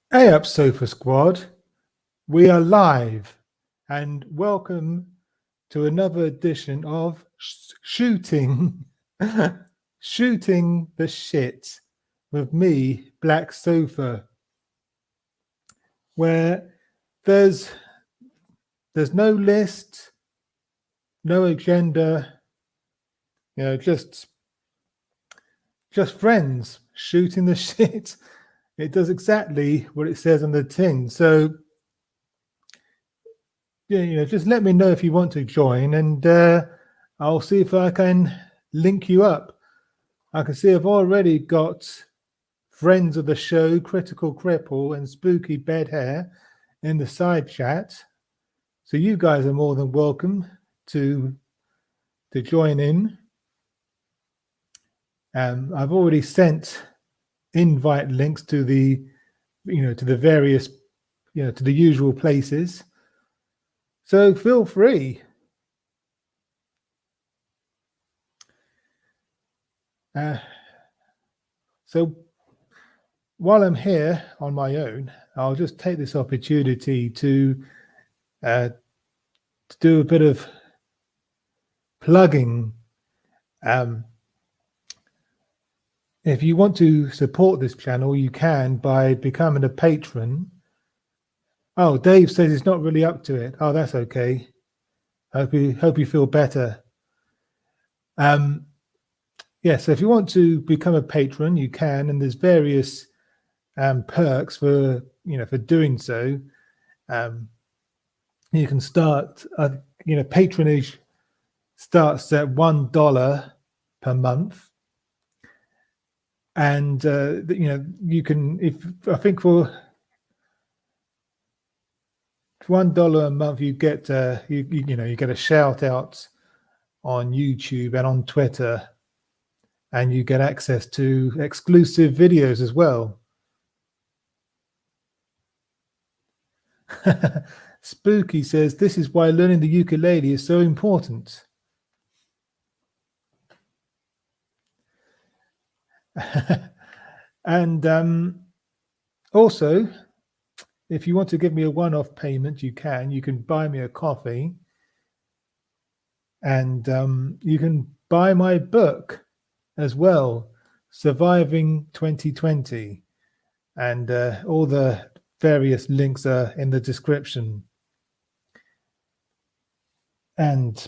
Hey up, Sofa Squad. We are live and welcome to another edition of Shooting Shooting the Shit with me, Black Sofa, where there's no list, no agenda, just friends shooting the shit. It does exactly what it says on the tin. So just let me know if you want to join, and I'll see if I can link you up. I can see I've already got friends of the show, Critical Cripple and Spooky Bedhair, in the side chat. So you guys are more than welcome to join in. I've already sent invite links to the to the various to the usual places. So feel free. So while I'm here on my own, I'll just take this opportunity to do a bit of plugging. If you want to support this channel, you can by becoming a patron. Oh, Dave says he's not really up to it. Oh, that's okay. Hope you feel better. Yeah, so if you want to become a patron, you can, and there's various perks for for doing so. You can start, patronage starts at $1 per month, and you can, if I think for $1 a month, you get you get a shout out on YouTube and on Twitter, and you get access to exclusive videos as well. Spooky says this is why learning the ukulele is so important. And also, if you want to give me a one-off payment, you can buy me a coffee, and you can buy my book as well, Surviving 2020, and all the various links are in the description. And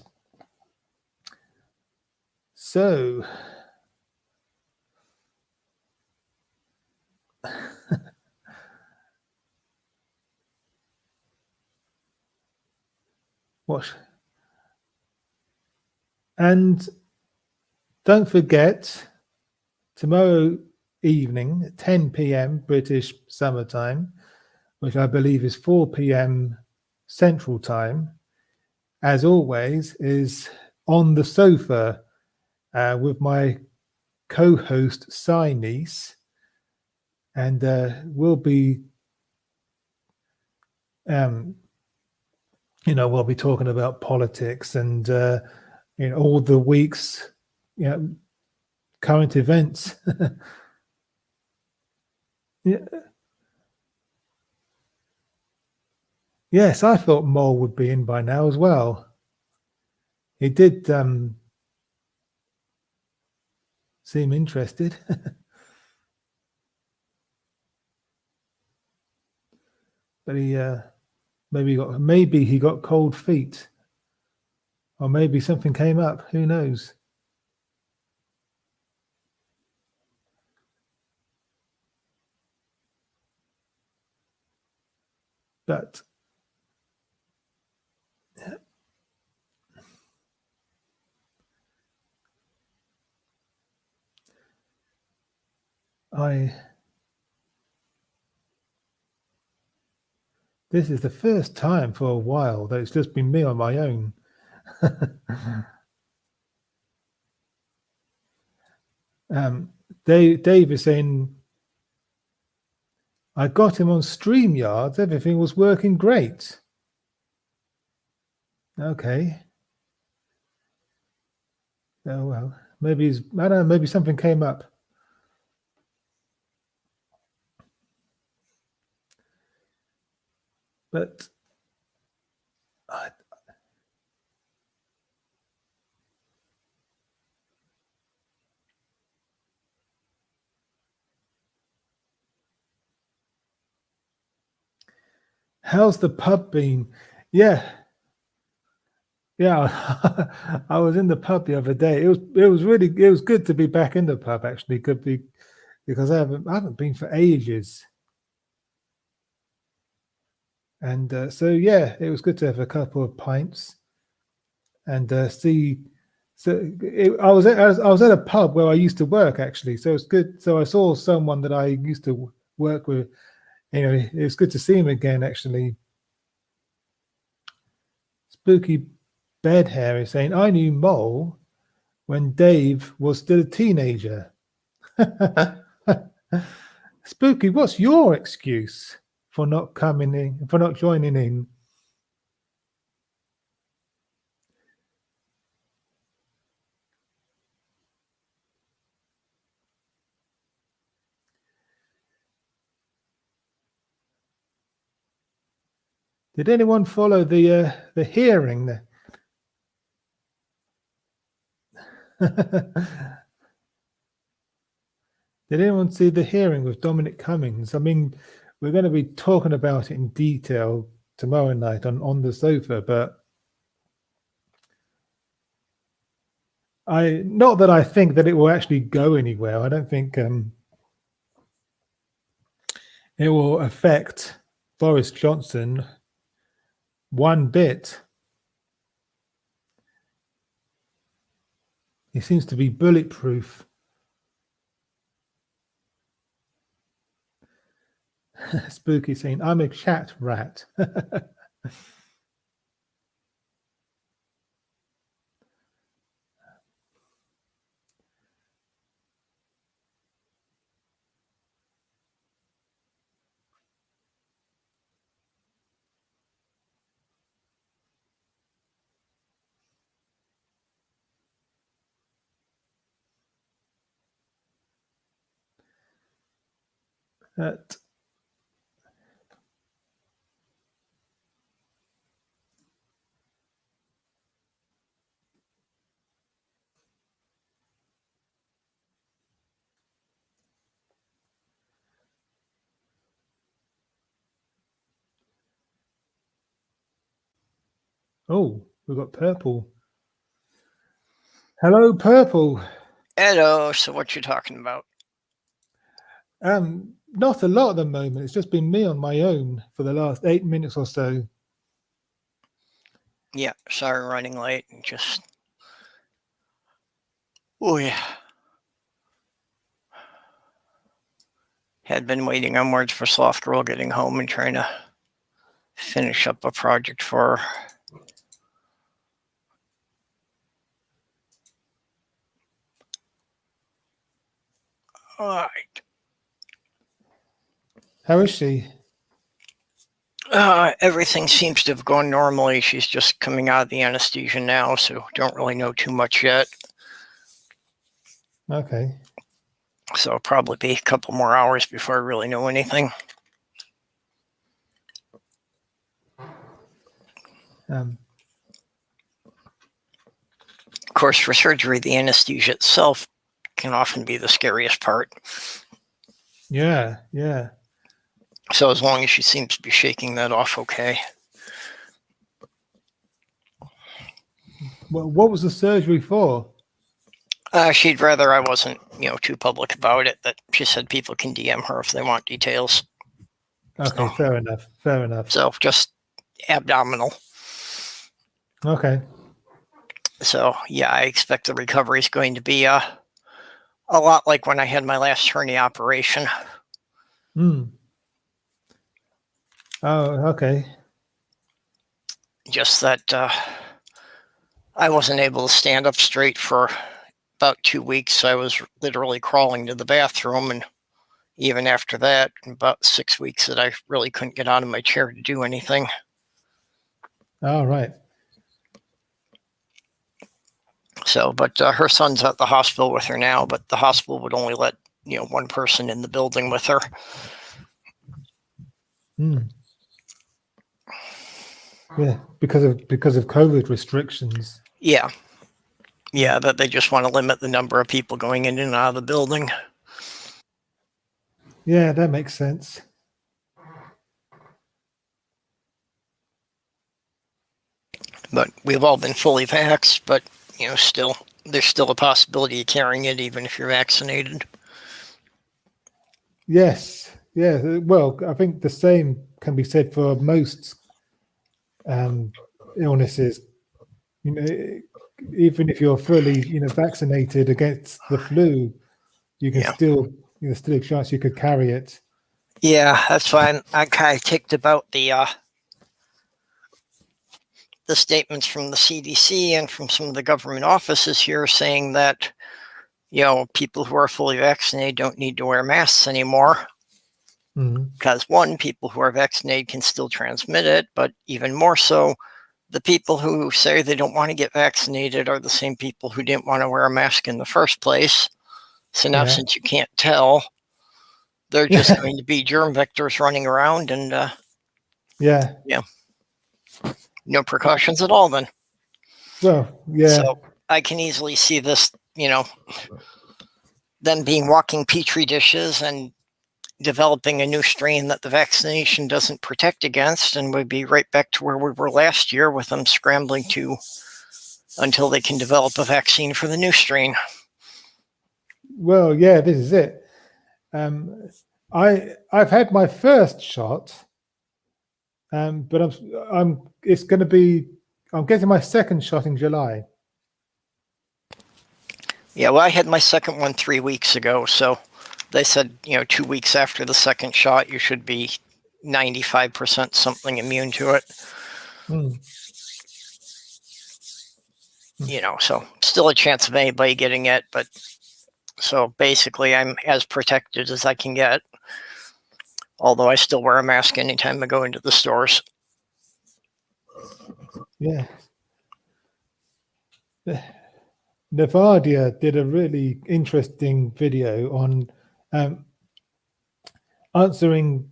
so what? And don't forget, tomorrow evening at 10 p.m. British summertime, which I believe is 4 p.m. Central Time, as always, is On the Sofa with my co-host Niece, and we'll be we'll be talking about politics and all the week's current events. Yeah. Yes, I thought Mole would be in by now as well. He did seem interested. But he maybe he got cold feet, or maybe something came up. Who knows? But this is the first time for a while that it's just been me on my own. Dave is saying, I got him on StreamYard. Everything was working great. Okay. Oh well, maybe I don't know. Maybe something came up. But I, how's the pub been? Yeah. I was in the pub the other day. It was good to be back in the pub actually. Could be because I haven't been for ages. And so yeah, it was good to have a couple of pints and see. So I was at a pub where I used to work actually, so it's good. So I saw someone that I used to work with. You know, it was good to see him again actually. Spooky Bed Hair is saying, I knew Mole when Dave was still a teenager. Spooky, what's your excuse for not coming in, for not joining in? Did anyone follow the hearing? Did anyone see the hearing with Dominic Cummings? I mean, we're going to be talking about it in detail tomorrow night on the sofa, but not that I think that it will actually go anywhere. I don't think it will affect Boris Johnson one bit. He seems to be bulletproof. Spooky saying, I'm a chat rat. Oh, we've got Purple. Hello, Purple. Hello. So what you talking about? Not a lot at the moment. It's just been me on my own for the last 8 minutes or so. Yeah, sorry running late. Just oh yeah. Had been waiting onwards for Sloth Girl getting home and trying to finish up a project for her. All right. How is she? Everything seems to have gone normally. She's just coming out of the anesthesia now, so don't really know too much yet. Okay. So it'll probably be a couple more hours before I really know anything. Of course, for surgery, the anesthesia itself can often be the scariest part. Yeah, yeah. So as long as she seems to be shaking that off okay. Well, what was the surgery for? She'd rather I wasn't, too public about it. That she said people can DM her if they want details. Okay, so, fair enough. Fair enough. So just abdominal. Okay. So yeah, I expect the recovery is going to be a lot like when I had my last hernia operation. Oh, okay. Just that I wasn't able to stand up straight for about 2 weeks. I was literally crawling to the bathroom, and even after that, about 6 weeks that I really couldn't get out of my chair to do anything. All right. So, but her son's at the hospital with her now, but the hospital would only let, one person in the building with her. Yeah, because of COVID restrictions. Yeah. Yeah, that they just want to limit the number of people going in and out of the building. Yeah, that makes sense. But we've all been fully vaxxed, but still there's still a possibility of carrying it even if you're vaccinated. Yes, yeah. Well, I think the same can be said for most illnesses. Even if you're fully, vaccinated against the flu, you can Yeah. there's still a chance you could carry it. Yeah, that's why I kind of ticked about the statements from the CDC and from some of the government offices here saying that people who are fully vaccinated don't need to wear masks anymore. Because one, people who are vaccinated can still transmit it, but even more so, the people who say they don't want to get vaccinated are the same people who didn't want to wear a mask in the first place. So now, since you can't tell, they're just going to be germ vectors running around and no precautions at all then. Well, yeah. So I can easily see this, them being walking petri dishes and developing a new strain that the vaccination doesn't protect against, and we'd be right back to where we were last year with them scrambling until they can develop a vaccine for the new strain. Well, yeah, this is it. I've had my first shot, but I'm getting my second shot in July. Yeah, well, I had my second one 3 weeks ago, so they said 2 weeks after the second shot you should be 95% something immune to it. So still a chance of anybody getting it, but so basically I'm as protected as I can get, although I still wear a mask anytime I go into the stores. Yeah. Navadia did a really interesting video on answering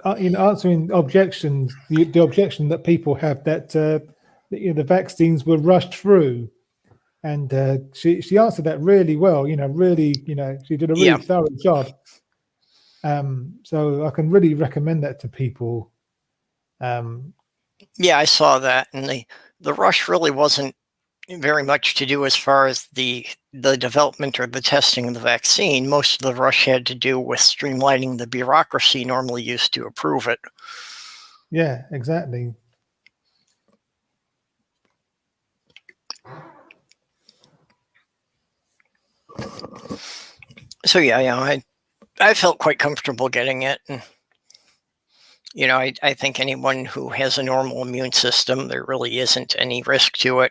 answering objections, the objection that people have that the vaccines were rushed through, and she answered that really well. Really, she did a really thorough job. So I can really recommend that to people. Yeah, I saw that, and the rush really wasn't very much to do as far as the development or the testing of the vaccine. Most of the rush had to do with streamlining the bureaucracy normally used to approve it. Yeah, exactly. So yeah, I felt quite comfortable getting it, and I think anyone who has a normal immune system, there really isn't any risk to it.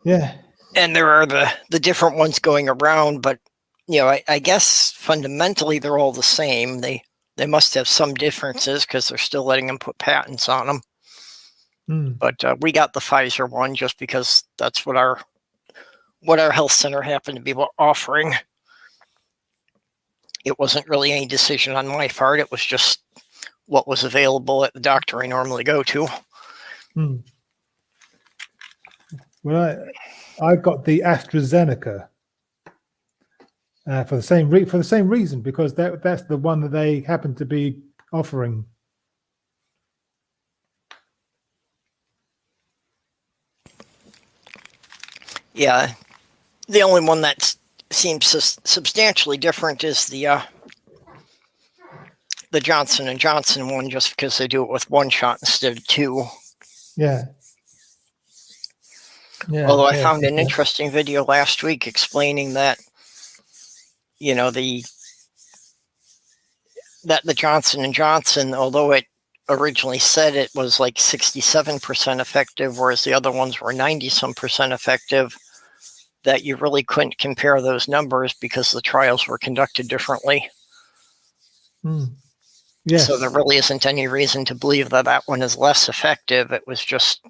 Yeah. And there are the different ones going around, but I guess fundamentally they're all the same. They must have some differences because they're still letting them put patents on them. But we got the Pfizer one just because that's what our health center happened to be offering. It wasn't really any decision on my part. It was just what was available at the doctor I normally go to. Well, I got the AstraZeneca for the same reason, because that's the one that they happen to be offering. Yeah, the only one that seems substantially different is the Johnson & Johnson one, just because they do it with one shot instead of two. Yeah. Although I found an interesting video last week explaining that, the Johnson & Johnson, although it originally said it was like 67% effective, whereas the other ones were 90-some% effective, that you really couldn't compare those numbers because the trials were conducted differently. Yes. So there really isn't any reason to believe that one is less effective. It was just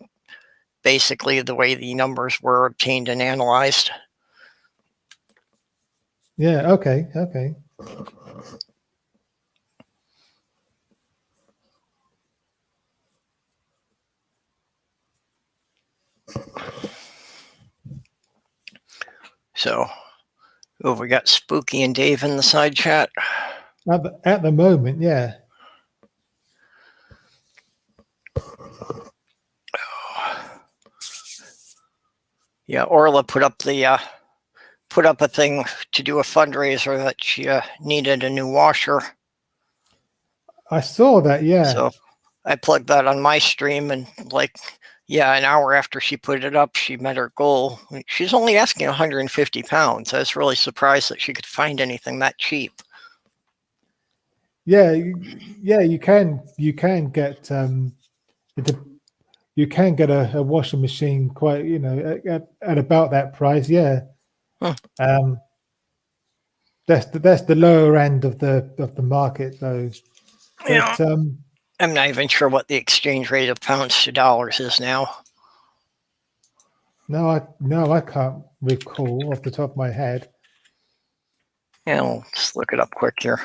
basically the way the numbers were obtained and analyzed. Yeah. Okay. So, oh, we got Spooky and Dave in the side chat. At the moment, yeah. Yeah, Orla put up a thing to do a fundraiser that she needed a new washer. I saw that, yeah. So I plugged that on my stream, and an hour after she put it up, she met her goal. She's only asking 150 pounds. I was really surprised that she could find anything that cheap. Yeah, you can get you can get a washing machine quite, at about that price. Yeah. Huh. That's the lower end of the market though. But I'm not even sure what the exchange rate of pounds to dollars is now. No, I can't recall off the top of my head. Yeah, we'll just look it up quick here.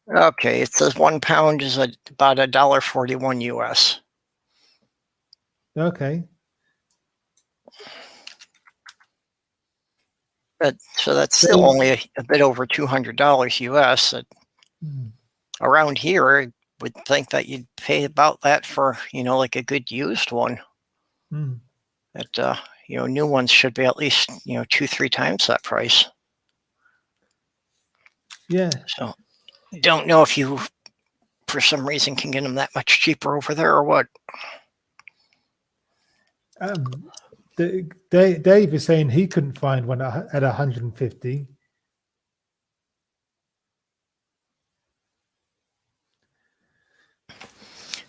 Okay, it says 1 pound is about $1.41 US. Okay. So that's still only a bit over $200 US. Around here, I would think that you'd pay about that for, like a good used one. That new ones should be at least 2-3 times that price. Yeah. So don't know if you, for some reason, can get them that much cheaper over there or what. Dave is saying he couldn't find one at 150.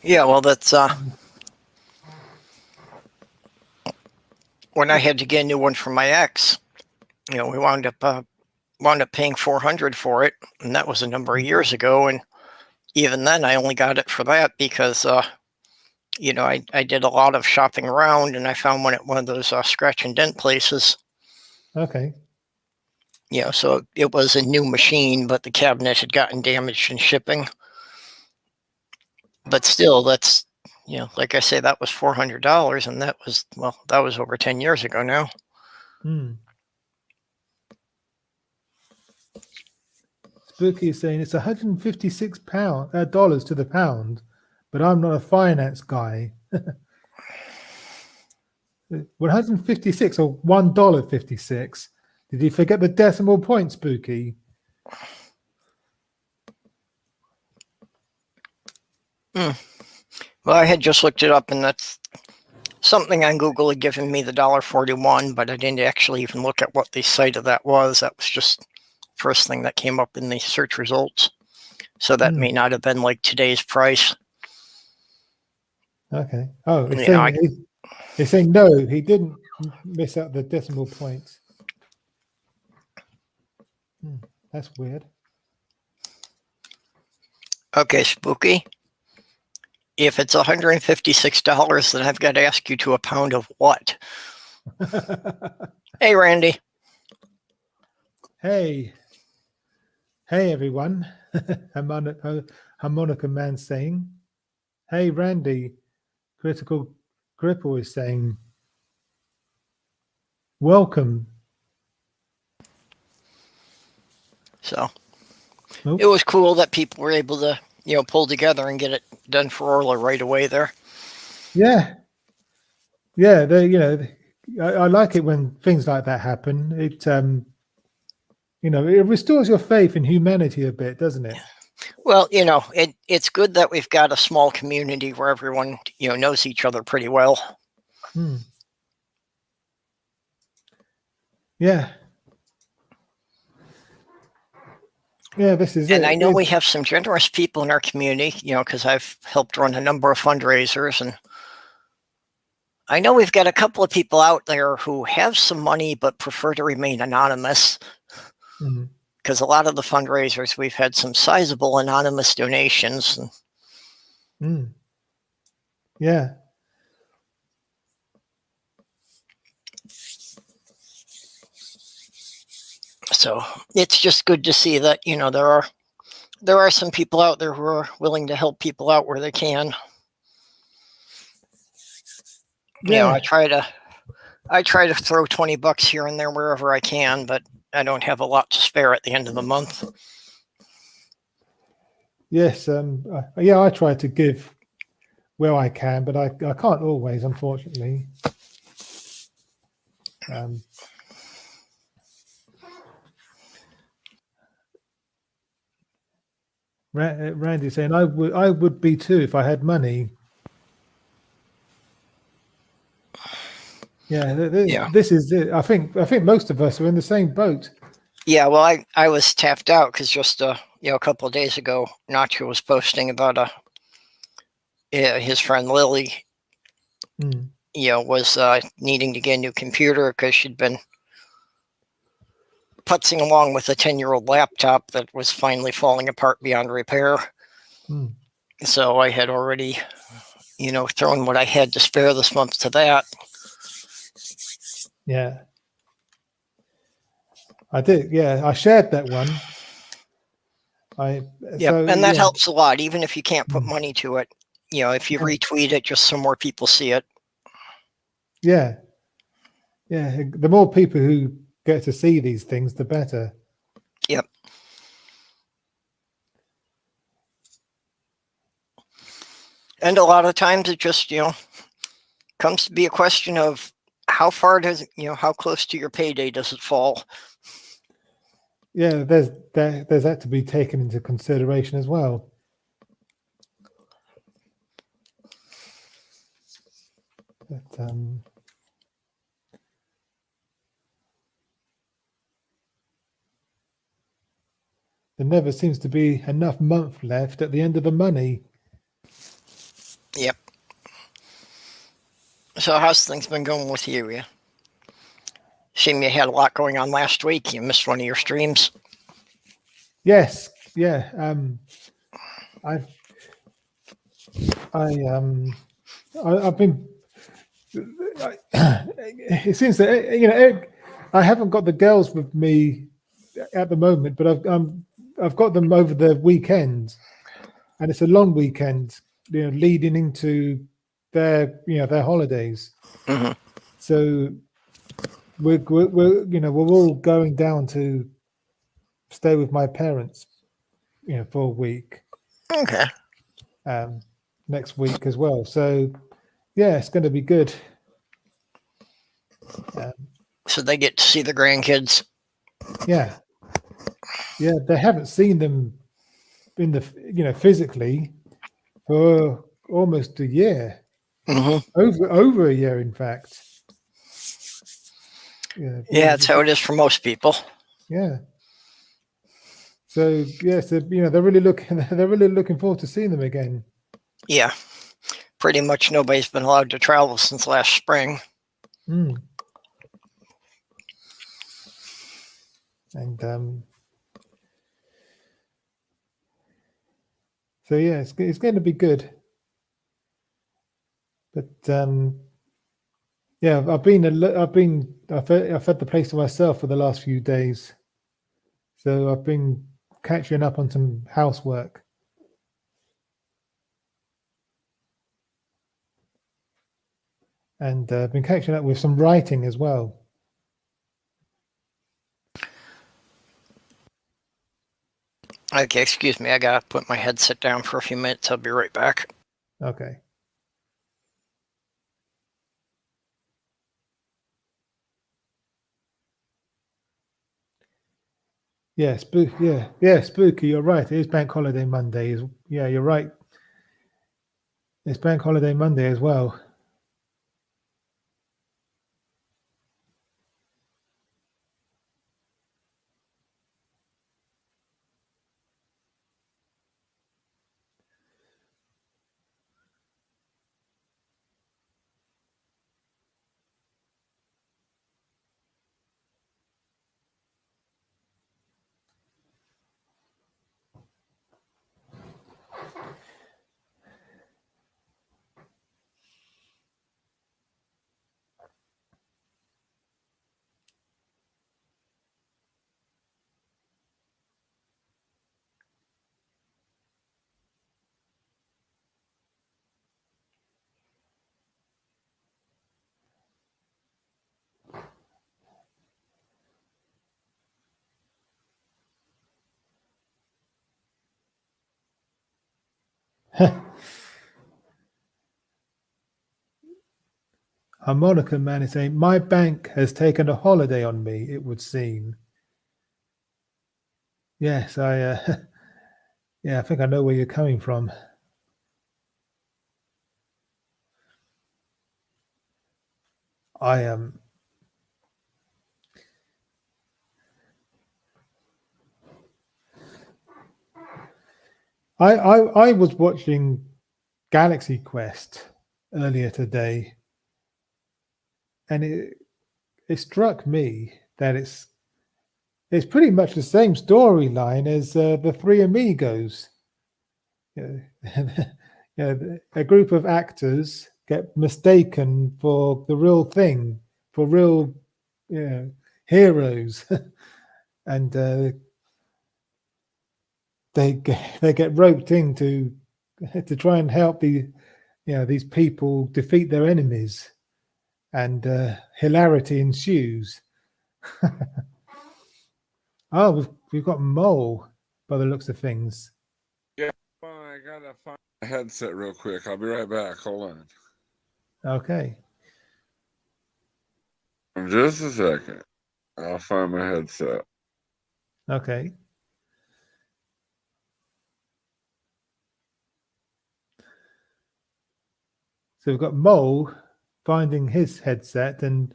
Yeah, well, that's when I had to get a new one for my ex. We wound up paying $400 for it, and that was a number of years ago. And even then, I only got it for that because I did a lot of shopping around, and I found one at one of those scratch and dent places. Okay. So it was a new machine, but the cabinet had gotten damaged in shipping. But still, that's, like I say, that was $400, and that was over 10 years ago now. Spooky is saying it's $156 to the pound, but I'm not a finance guy. 156 or $1.56. Did you forget the decimal point, Spooky? Well, I had just looked it up, and that's something on Google had given me the $1.41, but I didn't actually even look at what the site of that was. That was just first thing that came up in the search results. So that may not have been like today's price. Okay. Oh, it's saying no, he didn't miss out the decimal point. That's weird. Okay, Spooky. If it's $156, then I've got to ask you to a pound of what? Hey, Randy. Hey everyone. Harmonica Man saying, hey Randy. Critical Gripple is saying, welcome. So it was cool that people were able to pull together and get it done for Orla right away there. Yeah, I like it when things like that happen. It it restores your faith in humanity a bit, doesn't it? Well, it's good that we've got a small community where everyone knows each other pretty well. Yeah, this is and it. I know we have some generous people in our community, because I've helped run a number of fundraisers, and I know we've got a couple of people out there who have some money but prefer to remain anonymous, because a lot of the fundraisers, we've had some sizable anonymous donations. Yeah. So it's just good to see that, there are some people out there who are willing to help people out where they can. Yeah, I try to throw $20 here and there wherever I can, but I don't have a lot to spare at the end of the month. yes. Yeah, I try to give where I can, but I can't always, unfortunately. Randy saying I would be too if I had money. Yeah, Yeah. this is it. I think most of us are in the same boat. Yeah, well, I was tapped out because just a couple of days ago, Nacho was posting about his friend Lily, Mm. was needing to get a new computer because she'd been putzing along with a 10-year-old laptop that was finally falling apart beyond repair. Mm. So I had already, thrown what I had to spare this month to that. Yeah, I did. Yeah, I shared that one. And that helps a lot, even if you can't put Mm. money to it. If you retweet it, just so more people see it. Yeah, yeah. The more people who get to see these things, the better. Yep. And a lot of times it just, comes to be a question of how far does, how close to your payday does it fall? Yeah, there's that to be taken into consideration as well. But, there never seems to be enough month left at the end of the money. Yep. So how's things been going with you? Yeah. Seemed you had a lot going on last week. You missed one of your streams. Yes, yeah. I've been. It seems that I haven't got the girls with me at the moment, but I've got them over the weekend, and it's a long weekend, leading into their holidays. Mm-hmm. So we're all going down to stay with my parents, for a week. Okay. Next week as well. So yeah, it's going to be good. So they get to see the grandkids. Yeah, they haven't seen them in the physically for almost a year. Mm-hmm. Over a year, in fact. Yeah, that's how it is for most people. Yeah. So yes, they're really looking forward to seeing them again. Yeah, pretty much nobody's been allowed to travel since last spring. Mm. And so yeah, it's going to be good. But yeah, I've had the place to myself for the last few days, so I've been catching up on some housework. And I've been catching up with some writing as well. Okay, excuse me. I gotta put my headset down for a few minutes. I'll be right back. Okay. Yeah, spooky. You're right. It is Bank Holiday Monday. Yeah, you're right. It's Bank Holiday Monday as well. Harmonica Man is saying, my bank has taken a holiday on me, it would seem. Yes, yeah, I think I know where you're coming from. I am. I was watching Galaxy Quest earlier today, and it struck me that it's pretty much the same storyline as the Three Amigos. You know, a group of actors get mistaken for the real thing, for real, heroes, and they get roped into to try and help these people defeat their enemies, and hilarity ensues. Oh, we've got Mole by the looks of things. Yeah, I gotta find a headset real quick. I'll be right back. Hold on. Okay. Just a second. I'll find my headset. Okay. So we've got Mole finding his headset and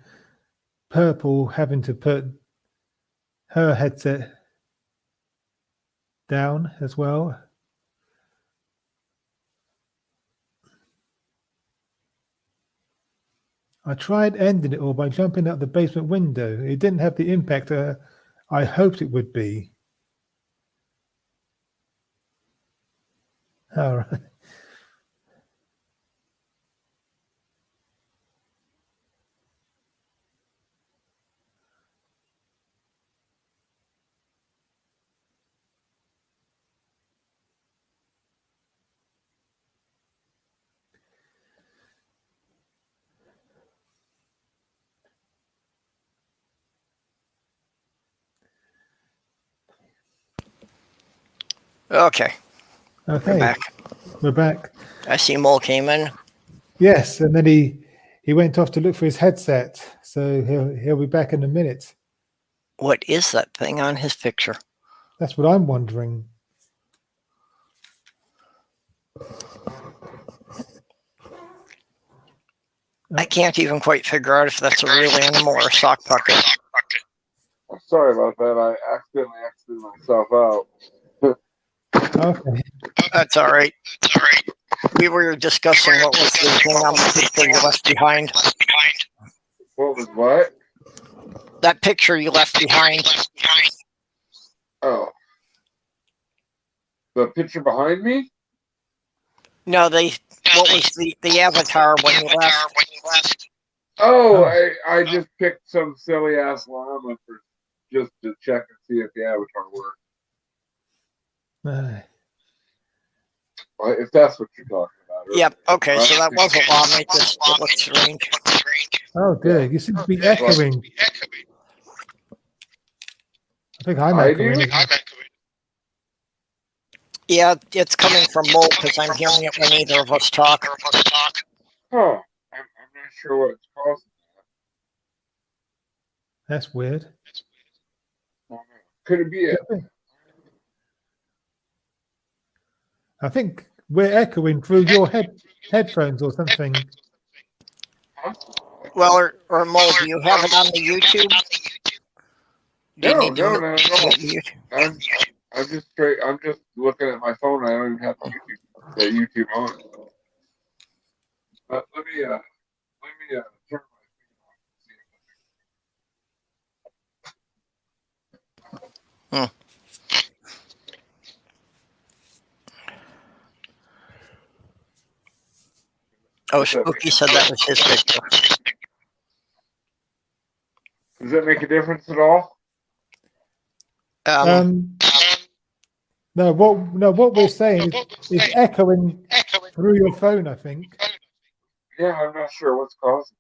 Purple having to put her headset down as well. I tried ending it all by jumping out the basement window. It didn't have the impact I hoped it would be. All right. Okay. Okay. We're back. We're back. I see Mole came in. Yes, and then he went off to look for his headset, so he'll be back in a minute. What is that thing on his picture? That's what I'm wondering. I can't even quite figure out if that's a real animal or a sock puppet. Sorry about that. I accidentally exited myself out. Okay. That's all right. We were discussing what was the thing on the picture you left behind. What was what? That picture you left behind. Oh. The picture behind me? No, what was the avatar when you left? Oh, I just picked some silly ass llama for just to check and see if the avatar worked. If that's what you're talking about. Yep. Okay. So that was a llama. It looks strange. Oh, good. You seem to be echoing. I think I'm echoing. Yeah, it's coming from Mole because I'm hearing it when neither of us talk. Oh, I'm not sure what it's causing. That's weird. Could it be it? I think we're echoing through your headphones or something. Well, or Mole, do you have it on the YouTube? No. I'm just looking at my phone. I don't even have the YouTube on. Let me turn my thing on. Oh, Spooky said that was his picture. Does that make a difference at all? No. What we're saying is echoing through your phone, I think. Yeah, I'm not sure what's causing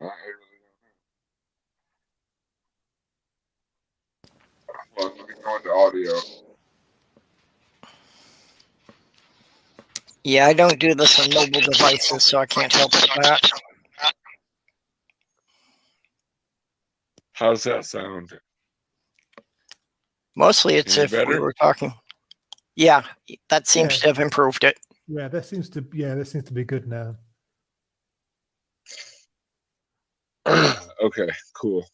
that. I really don't know. Hold on, let me go into audio. Yeah, I don't do this on mobile devices, so I can't help with that. How's that sound? Mostly it's Any if we better? were talking. Yeah, that seems Yeah. to have improved it. Yeah, that seems to be good now. Okay, cool.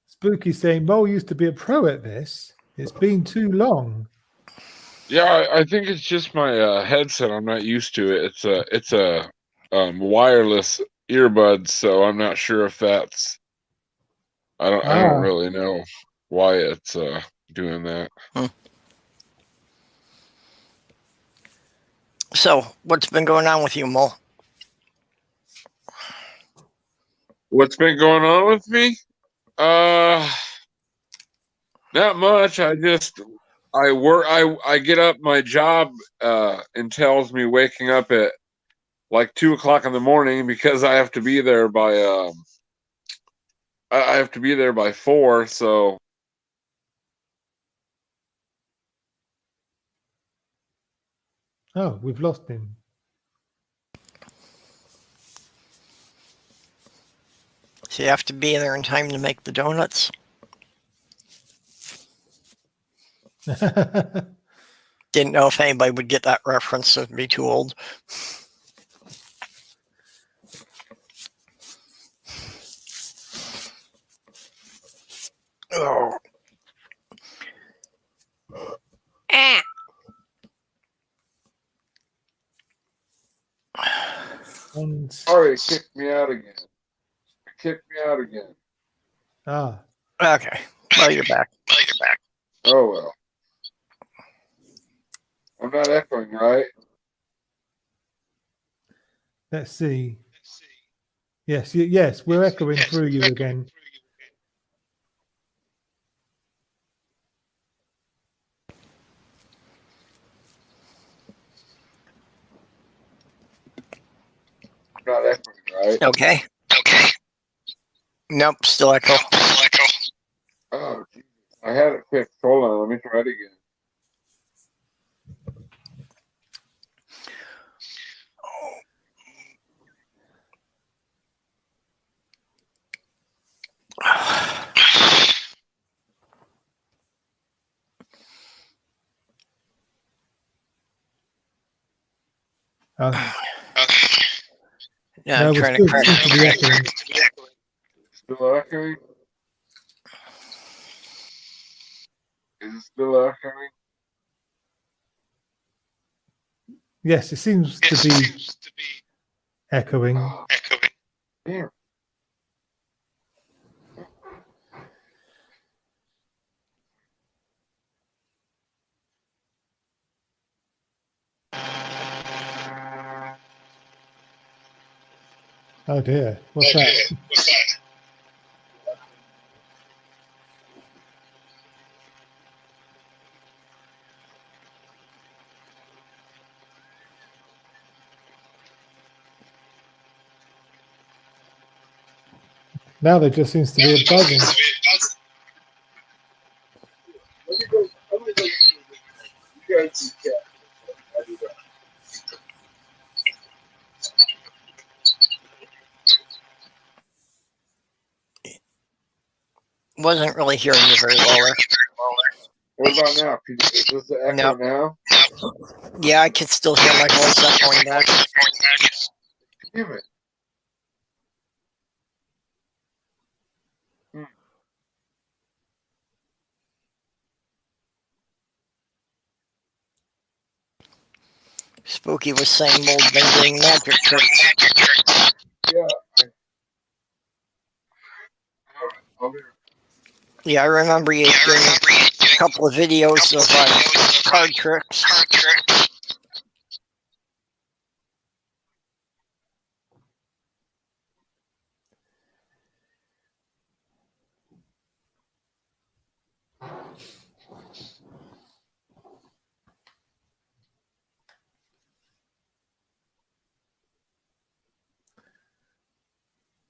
Spooky saying Mo used to be a pro at this. It's been too long. Yeah, I think it's just my headset. I'm not used to it. It's a wireless earbuds, so I'm not sure if that's. I don't really know why it's doing that. So, what's been going on with you, Mo? What's been going on with me? Not much. I work. I get up. My job entails me waking up at like 2 o'clock in the morning because I have to be there by I have to be there by 4. So Oh, we've lost him. So you have to be there in time to make the donuts. Didn't know if anybody would get that reference, so it'd be too old. Oh. Ah. And sorry, kicked me out again. Okay. Well, you're back. Oh well. I'm not echoing, right? let's see. Yes, we're echoing through you again. I'm not echoing, right? Okay. Nope, still echo. Oh, Jesus. I had it fixed. Hold on, let me try it again. Yeah, No, I'm we're trying still to crack. seem to be echoing. Still echoing? Is it still echoing? Yes, it seems to be echoing. Oh, damn. Oh dear, what's that? Now there just seems to be a buzzing. Wasn't really hearing you very well there. What about now? Is this the echo No. now? Yeah, I can still hear my voice echoing back. Damn it. Spooky was saying Mold's been doing magic tricks. Yeah. I'll be Yeah, I remember you doing a couple of videos of card tricks.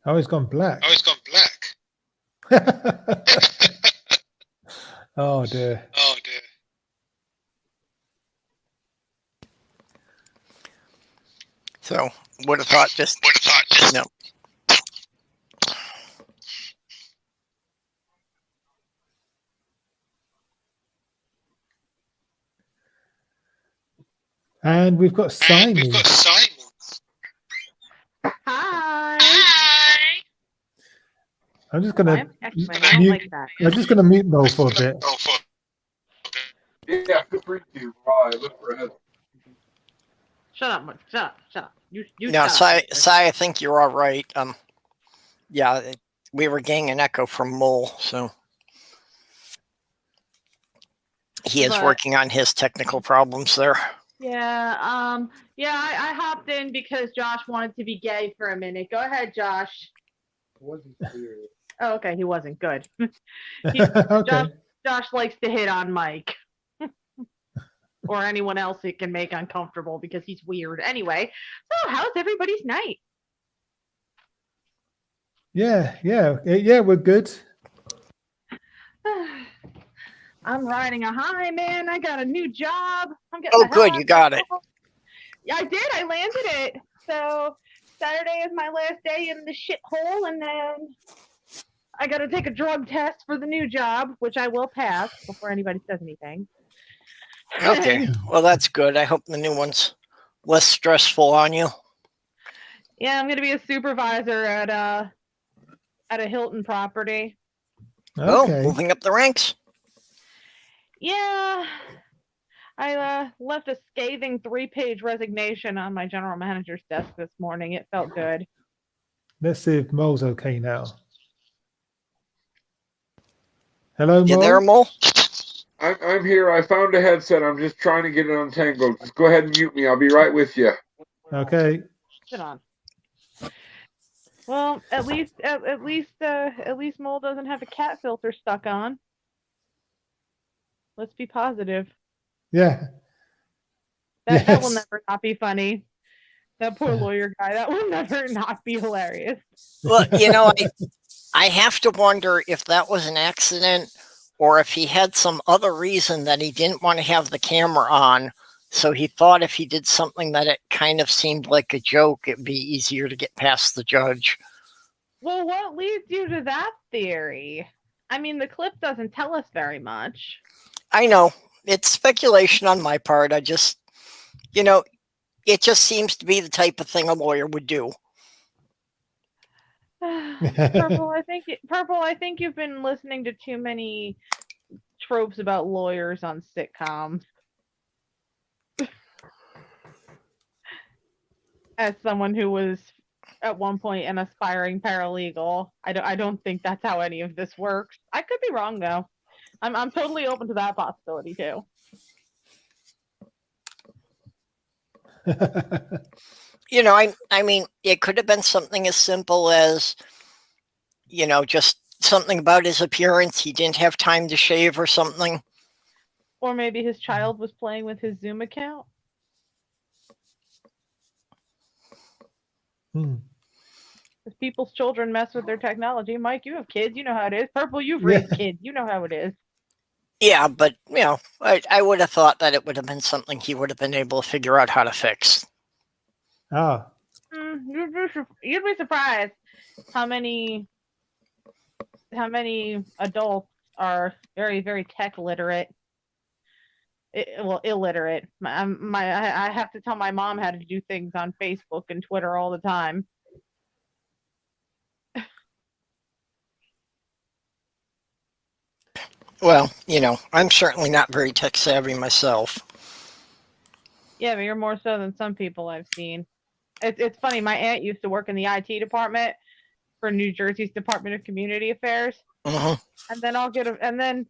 Oh, it's gone black. Oh dear. So would have thought just no. And we've got Simon. Hi. I'm just gonna Actually, I don't mute. like that. I'm just gonna mute Mo for a bit. Yeah, feel free to while I look for a head. Shut up, Mike. Shut up. You No, shut up. Sai, I think you're all right. Yeah, we were getting an echo from Mole, so he is But- working on his technical problems there. Yeah, I hopped in because Josh wanted to be gay for a minute. Go ahead, Josh. Oh, okay, he wasn't good. Okay. Josh likes to hit on Mike. Or anyone else it can make uncomfortable because he's weird. Anyway, so how's everybody's night? Yeah. We're good. I'm riding a high, man. I got a new job. I'm getting Oh, the hell good, out you of got my it. house. Yeah, I did. I landed it. So Saturday is my last day in the shithole, and then I got to take a drug test for the new job, which I will pass before anybody says anything. Okay, well that's good. I hope the new one's less stressful on you. Yeah, I'm gonna be a supervisor at a Hilton property. Okay. Oh, moving up the ranks. Yeah, I left a scathing 3-page resignation on my general manager's desk this morning. It felt good. Let's see if Mo's okay now. Hello, You Mo. there, Mole? I'm here. I found a headset. I'm just trying to get it untangled. Just go ahead and mute me. I'll be right with you. Okay. Sit on. Well, at least Mole doesn't have a cat filter stuck on. Let's be positive. Yeah. That will Yes. never not be funny. That poor lawyer guy. That will never not be hilarious. Well, I have to wonder if that was an accident or if he had some other reason that he didn't want to have the camera on. So he thought if he did something that it kind of seemed like a joke, it'd be easier to get past the judge. Well, what leads you to that theory? I mean, the clip doesn't tell us very much. I know. It's speculation on my part. I just, it just seems to be the type of thing a lawyer would do. Purple, I think you've been listening to too many tropes about lawyers on sitcoms. As someone who was at one point an aspiring paralegal, I don't think that's how any of this works. I could be wrong though. I'm totally open to that possibility too. I mean, it could have been something as simple as, just something about his appearance. He didn't have time to shave or something. Or maybe his child was playing with his Zoom account. Because people's children mess with their technology. Mike, you have kids. You know how it is. Purple, you've raised kids. You know how it is. Yeah, but, I would have thought that it would have been something he would have been able to figure out how to fix. Ah. You'd be surprised how many adults are very, very tech literate. Illiterate. I have to tell my mom how to do things on Facebook and Twitter all the time. Well, I'm certainly not very tech savvy myself. Yeah, but you're more so than some people I've seen. It's funny. My aunt used to work in the IT department for New Jersey's Department of Community Affairs, Mhm. and then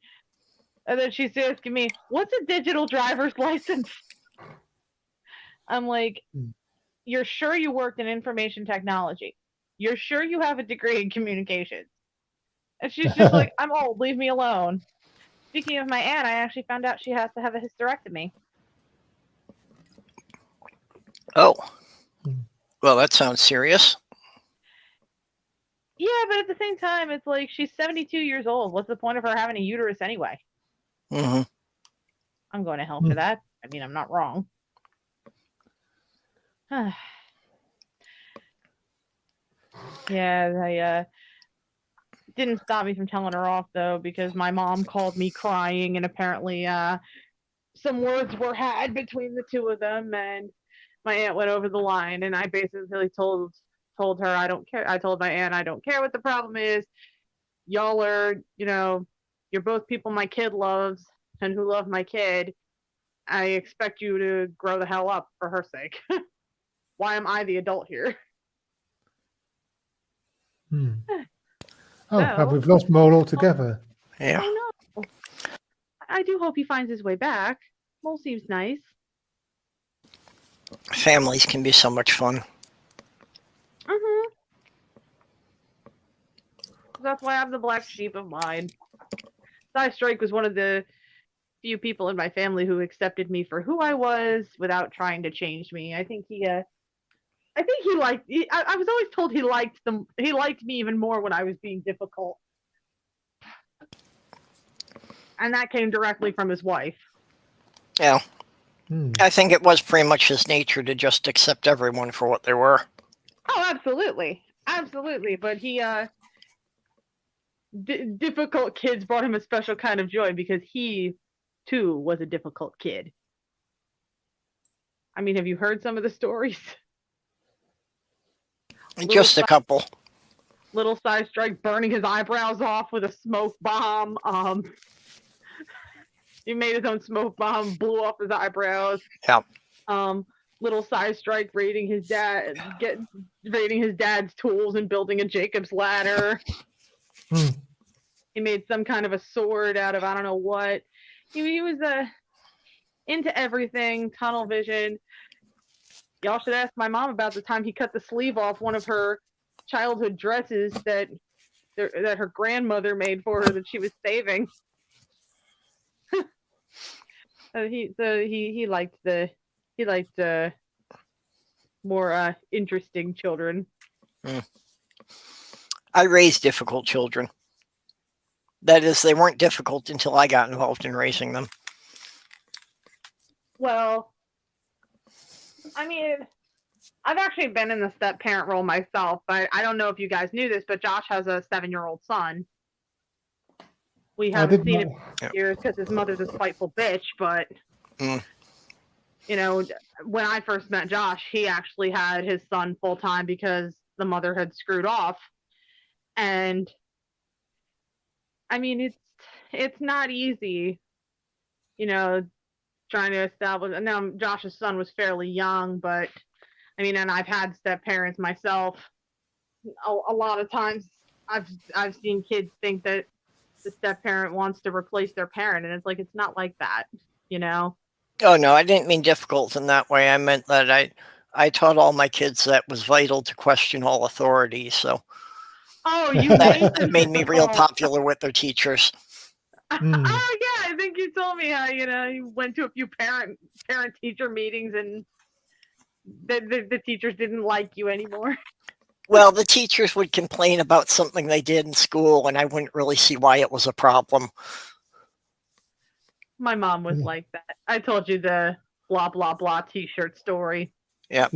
and then she's asking me, "What's a digital driver's license?" I'm like, "You're sure you worked in information technology? You're sure you have a degree in communications?" And she's just like, "I'm old. Leave me alone." Speaking of my aunt, I actually found out she has to have a hysterectomy. Oh. Well, that sounds serious. Yeah, but at the same time, it's like she's 72 years old. What's the point of her having a uterus anyway? Mm-hmm. I'm going to hell for that. I mean, I'm not wrong. Yeah, they didn't stop me from telling her off though, because my mom called me crying, and apparently some words were had between the two of them, and my aunt went over the line, and I basically told her I don't care. I told my aunt I don't care what the problem is. Y'all are, you're both people my kid loves and who love my kid. I expect you to grow the hell up for her sake. Why am I the adult here? Hmm. Oh, So- we've lost Mole altogether. Yeah. Oh no. I do hope he finds his way back. Mole seems nice. Families can be so much fun. Mm-hmm. That's why I'm the black sheep of mine. Cy Strike was one of the few people in my family who accepted me for who I was without trying to change me. I think he liked. I was always told he liked them. He liked me even more when I was being difficult, and that came directly from his wife. Yeah. Hmm. I think it was pretty much his nature to just accept everyone for what they were. Oh, absolutely, absolutely. But he, difficult kids brought him a special kind of joy because he, too, was a difficult kid. I mean, have you heard some of the stories? Just a couple. Little Cy Strike burning his eyebrows off with a smoke bomb. He made his own smoke bomb, blew off his eyebrows. Yep. Little Cy Strike raiding his dad's tools and building a Jacob's ladder. Hmm. He made some kind of a sword out of I don't know what. He was into everything, tunnel vision. Y'all should ask my mom about the time he cut the sleeve off one of her childhood dresses that her grandmother made for her that she was saving. He liked more interesting children. I raised difficult children. That is, they weren't difficult until I got involved in raising them. Well, I mean, I've actually been in the step parent role myself, but I don't know if you guys knew this, but Josh has a 7-year-old son. We haven't seen him Yeah. in years because his mother's a spiteful bitch, but Mm. When I first met Josh, he actually had his son full time because the mother had screwed off. And I mean, it's not easy, trying to establish. Now, Josh's son was fairly young, but I mean, and I've had step parents myself. A lot of times, I've seen kids think that the step parent wants to replace their parent, and it's like it's not like that, Oh, no, I didn't mean difficult in that way. I meant that I taught all my kids that it was vital to question all authority. So Oh, you that made me real popular with their teachers. Hmm. Oh yeah, I think you told me how you went to a few parent teacher meetings and the teachers didn't like you anymore. Well, the teachers would complain about something they did in school, and I wouldn't really see why it was a problem. My mom was Yeah. like that. I told you the blah blah blah T-shirt story. Yeah.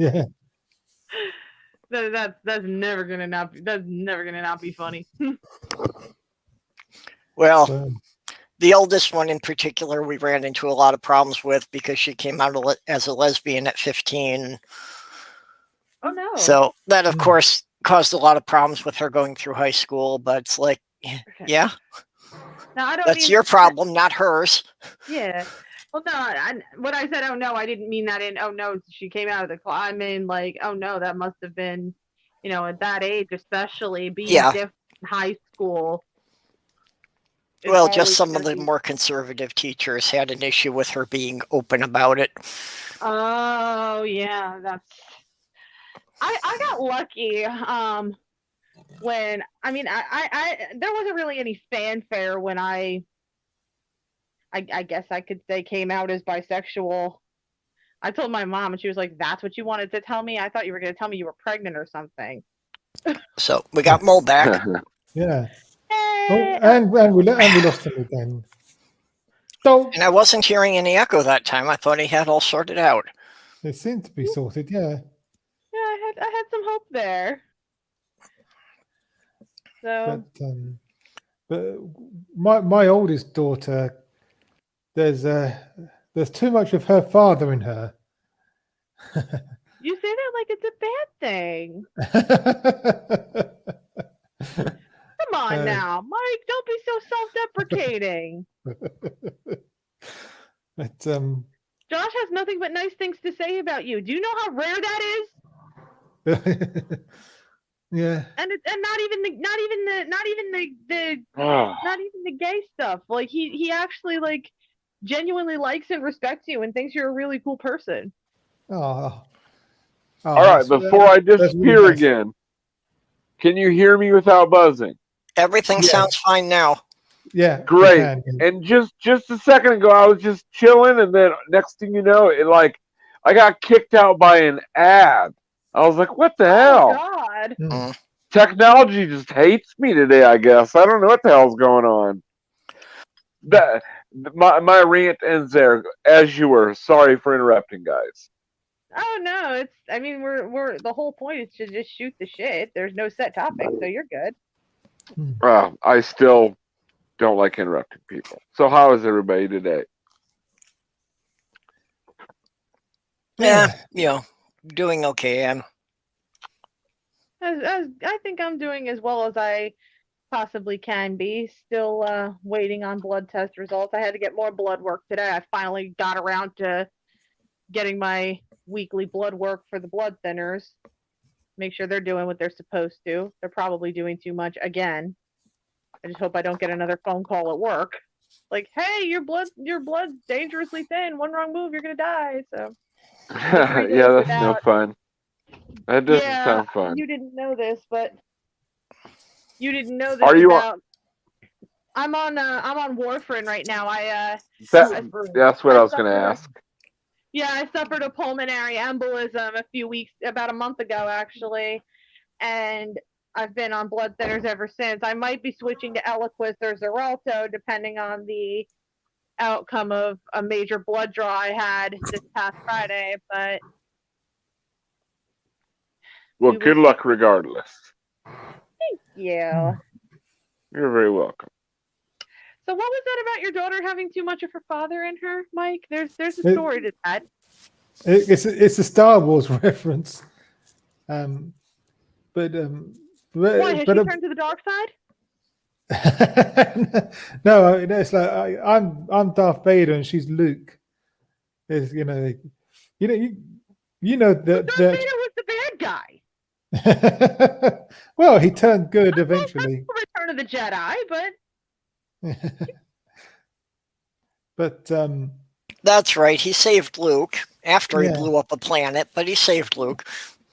That's never gonna not be funny. Well, So, the oldest one in particular, we ran into a lot of problems with because she came out as a lesbian at 15. Oh no. So that, of Hmm. course, caused a lot of problems with her going through high school. But it's like, Okay. yeah, Now I don't that's mean your problem, not hers. Yeah. Well, no. When I said "oh no," I didn't mean that in "oh no" she came out of the class. I mean like "oh no," that must have been, at that age, especially being Yeah. different in high school. It's Well, just always some of gonna the be- more conservative teachers had an issue with her being open about it. Oh yeah, I got lucky. When I there wasn't really any fanfare when I guess I could say came out as bisexual. I told my mom, and she was like, "That's what you wanted to tell me? I thought you were going to tell me you were pregnant or something." So we got Mole back. yeah. Oh, Hey! and we lost him again. So And I wasn't hearing any echo that time. I thought he had all sorted out. it seemed to be sorted. Yeah. Yeah, I had some hope there. So But my oldest daughter, there's too much of her father in her. you say that like it's a bad thing. Come on now, Mike. Don't be so self-deprecating. But Josh has nothing but nice things to say about you. Do you know how rare that is? yeah. And not even the Ah. not even the gay stuff. Like he actually like genuinely likes and respects you and thinks you're a really cool person. Oh. All right, before I disappear really nice. again, can you hear me without buzzing? Everything Yeah. sounds fine now. Yeah. Great. you can, yeah. And just a second ago, I was just chilling, and then next thing you know, I got kicked out by an ad. I was like, "What the Oh hell?" God. Mm. Technology just hates me today. I guess I don't know what the hell's going on. My rant ends there. As you were, sorry for interrupting, guys. Oh no, it's I mean we're the whole point is to just shoot the shit. There's no set topic, so you're good. I still don't like interrupting people. So how is everybody today? Yeah, doing okay. As I think I'm doing as well as I possibly can be. Still waiting on blood test results. I had to get more blood work today. I finally got around to getting my weekly blood work for the blood thinners. Make sure they're doing what they're supposed to. They're probably doing too much again. I just hope I don't get another phone call at work. Like, hey, your blood's dangerously thin. One wrong move, you're gonna die. So Yeah, that's no fun. That doesn't sound fun. You didn't know this, but you didn't know this Are you about. I'm on warfarin right now. That's what I was going to ask. Yeah, I suffered a pulmonary embolism about a month ago, actually, and I've been on blood thinners ever since. I might be switching to Eliquis or Xarelto, depending on the outcome of a major blood draw I had this past Friday, but... Well, good luck regardless. Thank you. You're very welcome. So what was that about your daughter having too much of her father in her, Mike? There's a story to that. It's a Star Wars reference. Why, has she turned to the dark side? No, it's like I'm Darth Vader and she's Luke. It's, you know that Darth Vader was the bad guy. Well, he turned good eventually. Return of the Jedi, but that's right. He saved Luke after he blew up a planet, but he saved Luke.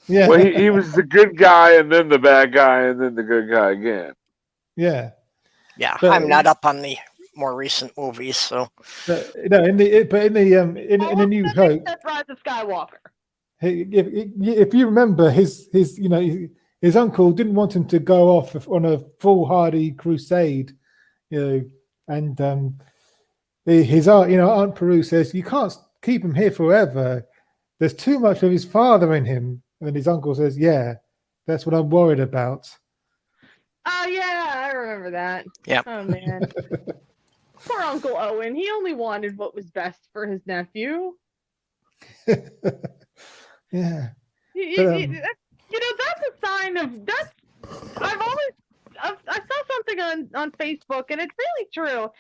Yeah. Well, he was the good guy, and then the bad guy, and then the good guy again. Yeah. Yeah, but, I'm not up on the more recent movies, so. In the New Hope, Rise of Skywalker. If you remember, his uncle didn't want him to go off on a foolhardy crusade, and his Aunt Peru says you can't keep him here forever. There's too much of his father in him, and his uncle says, "Yeah, that's what I'm worried about." Oh yeah, I remember that. Yeah. Oh man, poor Uncle Owen. He only wanted what was best for his nephew. Yeah. That's a sign of that's. I saw something on Facebook, and it's really true.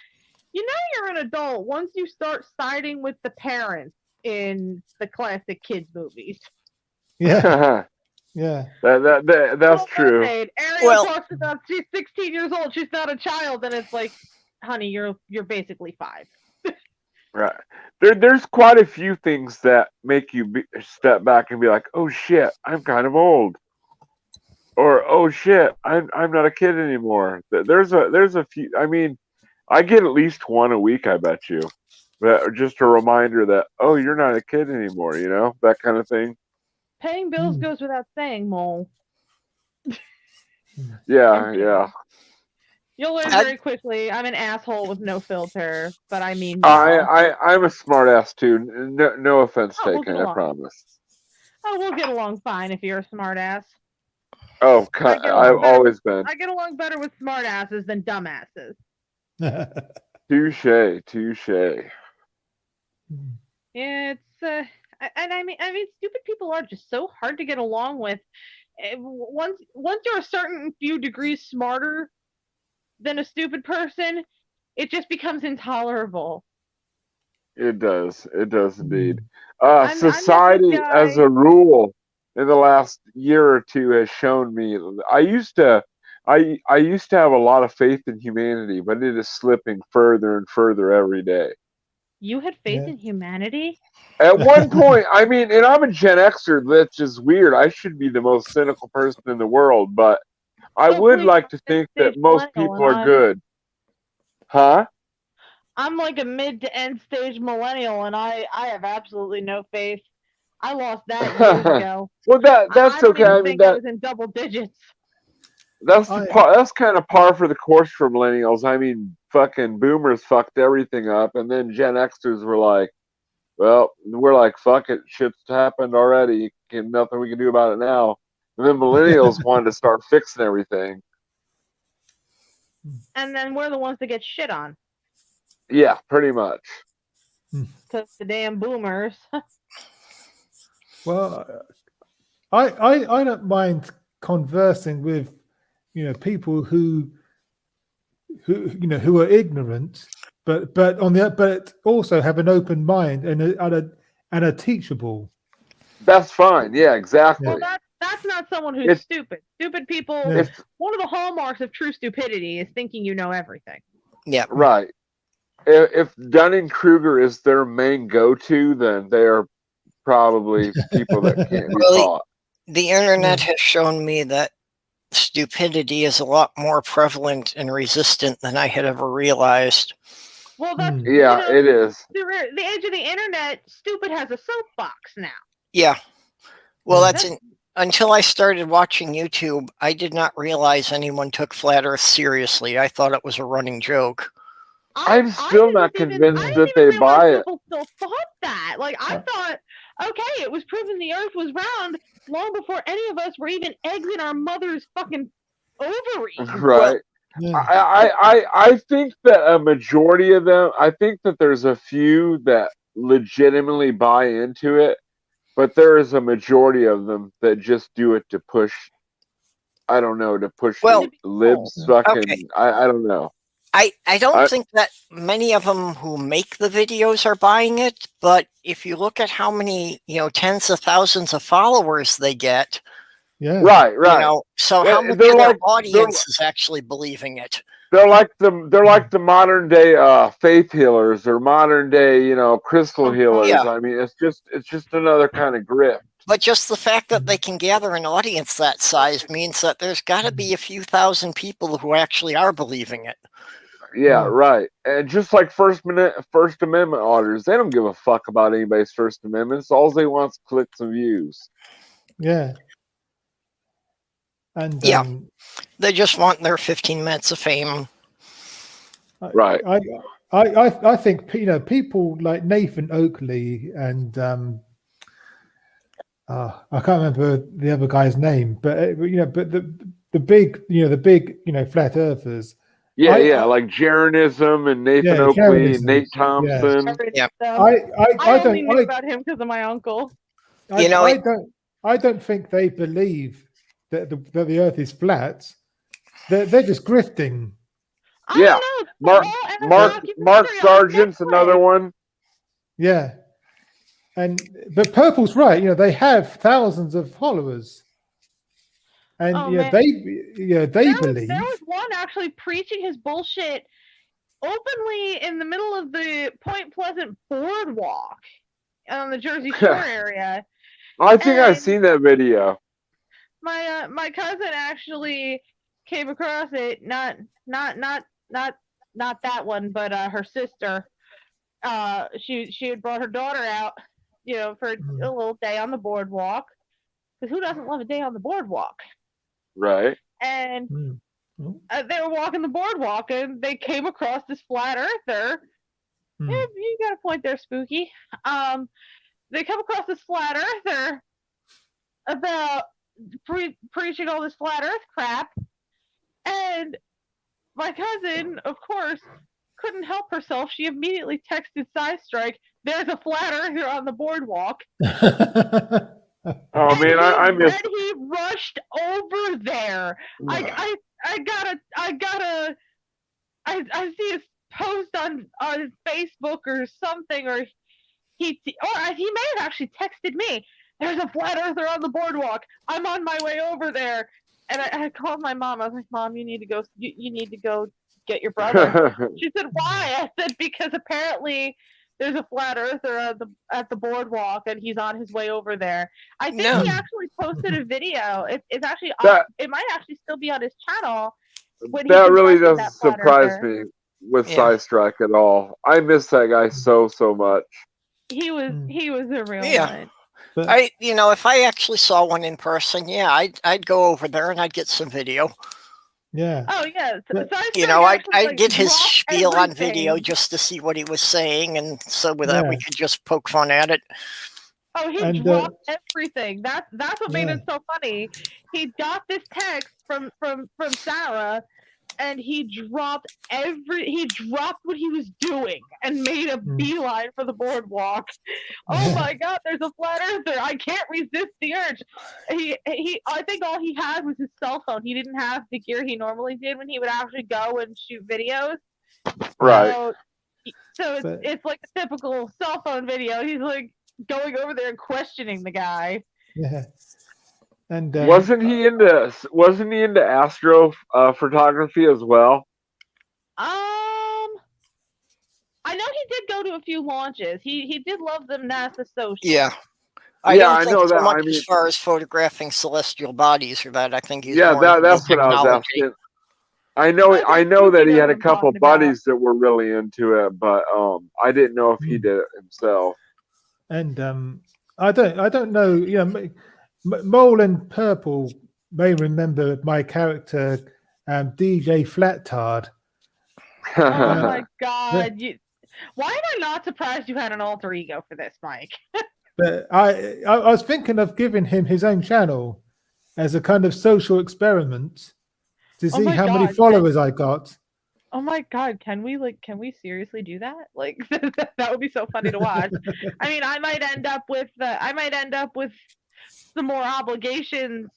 You're an adult once you start siding with the parents in the classic kids movies. Yeah. Yeah. That's true. Ariel talks about she's 16 years old. She's not a child, and it's like, honey, you're basically 5. Right. There's quite a few things that make you step back and be like, oh shit, I'm kind of old, or oh shit, I'm not a kid anymore. There's a few. I mean, I get at least one a week, I bet you. But just a reminder that, oh, you're not a kid anymore. That kind of thing. Paying bills goes without saying, Mole. Yeah. You'll learn very quickly. I'm an asshole with no filter, but I mean, I'm a smart ass too. No offense taken. I promise. Oh, we'll get along fine if you're a smart ass. Oh, I get I've along better. always been. I get along better with smartasses than dumbasses. Touche, touche. It's and I mean, stupid people are just so hard to get along with. Once you're a certain few degrees smarter than a stupid person, it just becomes intolerable. It does. It does indeed. I met this Society, as guy. a rule, in the last year or two, has shown me. I used to have a lot of faith in humanity, but it is slipping further and further every day. You had faith Yeah. in humanity? At one point, I mean, and I'm a Gen Xer. That's just weird. I should be the most cynical person in the world, but I Oh, would please, like to I'm think mid-stage that most millennial, people and are good. Huh? I'm like a mid to end stage millennial, and I have absolutely no faith. I lost that years ago. Well, I that's don't okay. even I mean, think I was in double digits. that's I- that's kind of par for the course for millennials. I mean, fucking boomers fucked everything up, and then Gen Xers were like, well, we're like, fuck it, shit's happened already. Nothing we can do about it now. And then millennials wanted to start fixing everything. And then we're the ones that get shit on Yeah, pretty much. because the damn boomers. Well, I don't mind conversing with people who who are ignorant, but but also have an open mind and are teachable. That's fine. Yeah, exactly. Well, that's not someone who's It's- stupid. Stupid people. Yeah. If One of the hallmarks of true stupidity is thinking you know everything. Yeah. right, if Dunning Kruger is their main go-to, then they are probably people that can't be Really? taught. The internet has shown me that stupidity is a lot more prevalent and resistant than I had ever realized. Well, that's Yeah, it is. the age of the internet. Stupid has a soapbox now. Yeah. Well, Yeah. that's until I started watching YouTube, I did not realize anyone took Flat Earth seriously. I thought it was a running joke. I'm still not convinced I that didn't even they buy realize it. people still thought that. Like I thought, okay, it was proven the Earth was round long before any of us were even eggs in our mother's fucking ovaries. Right. Yeah. I think that a majority of them, I think that there's a few that legitimately buy into it, but there is a majority of them that just do it to push, I don't know, to push Well, libs fucking, okay. I don't know. I don't think that many of them who make the videos are buying it, but if you look at how many, tens of thousands of followers they get, Yeah. Right. so Yeah, how much of they're their like- audience is actually believing it? They're like the modern day faith healers or modern day, crystal healers. Yeah. I mean, it's just another kind of grip. But just the fact that they can gather an audience that size means that there's got to be a few thousand people who actually are believing it. Yeah, Yeah. right. And just like First Amendment auditors, they don't give a fuck about anybody's First Amendments. All they want is clicks and views. Yeah. And Yeah. They just want their 15 minutes of fame. Right. I think people like Nathan Oakley and I can't remember the other guy's name, but but the big flat earthers. Yeah, like Jeranism and Nathan Oakley, Jeranism, Nate Thompson. Yeah. I only knew don't about him because of my uncle. I don't think they believe that the Earth is flat. They're just grifting. I Yeah. don't know. Mark Sargent's another one. Yeah, but Purple's right. They have thousands of followers, and Oh, they man. believe. There was one actually preaching his bullshit openly in the middle of the Point Pleasant boardwalk on the Jersey Shore area. I think I've And- seen that video. My cousin actually came across it. Not that one, but her sister. She had brought her daughter out, for a little day on the boardwalk. Because who doesn't love a day on the boardwalk? Right. And Mm. they were walking the boardwalk, and they came across this flat earther. Mm. Yeah, you got a point there, Spooky. They come across this flat earther about preaching all this flat Earth crap, and my cousin, of course, couldn't help herself. She immediately texted Strike, "There's a flat earther on the boardwalk." Oh man, I missed. And he rushed over there. I see his post on Facebook or something, or he may have actually texted me. "There's a flat earther on the boardwalk. I'm on my way over there." And I called my mom. I was like, "Mom, you need to go. You need to go get your brother." She said, "Why?" I said, "Because apparently there's a flat earther at the boardwalk, and he's on his way over there." I think he actually posted a video. It's actually it might actually still be on his channel. When that really doesn't that flat surprise earther. me with Strike at all. I miss that guy so much. He was a real one. But, if I actually saw one in person, I'd go over there and I'd get some video. yeah. Oh yeah. But- I'd get his spiel on everything. video just to see what he was saying, and so with that we could just poke fun at it. Oh, he And, dropped everything. That's what made Yeah. it so funny. He got this text from Sarah, and he dropped what he was doing and made a beeline for the boardwalk. Oh my God, there's a flat earther. I can't resist the urge. I think all he had was his cell phone. He didn't have the gear he normally did when he would actually go and shoot videos. Right. So it's like a typical cell phone video. He's like going over there and questioning the guy. Yeah. And wasn't he into astro photography as well? I know he did go to a few launches. He did love them NASA social. Yeah. I don't think know so that. much I mean, as far as photographing celestial bodies or that. I think he's yeah, more into that's what I was technology. asking. I know that he had a couple buddies that were really into it, but I didn't know if he did it himself. And I don't know. Mole and Purple may remember my character, DJ Flattard. Oh my God! Why am I not surprised you had an alter ego for this, Mike? But I was thinking of giving him his own channel as a kind of social experiment to see how many followers I got. Oh my God, can we seriously do that? Like that would be so funny to watch. I mean, I might end up with some more obligations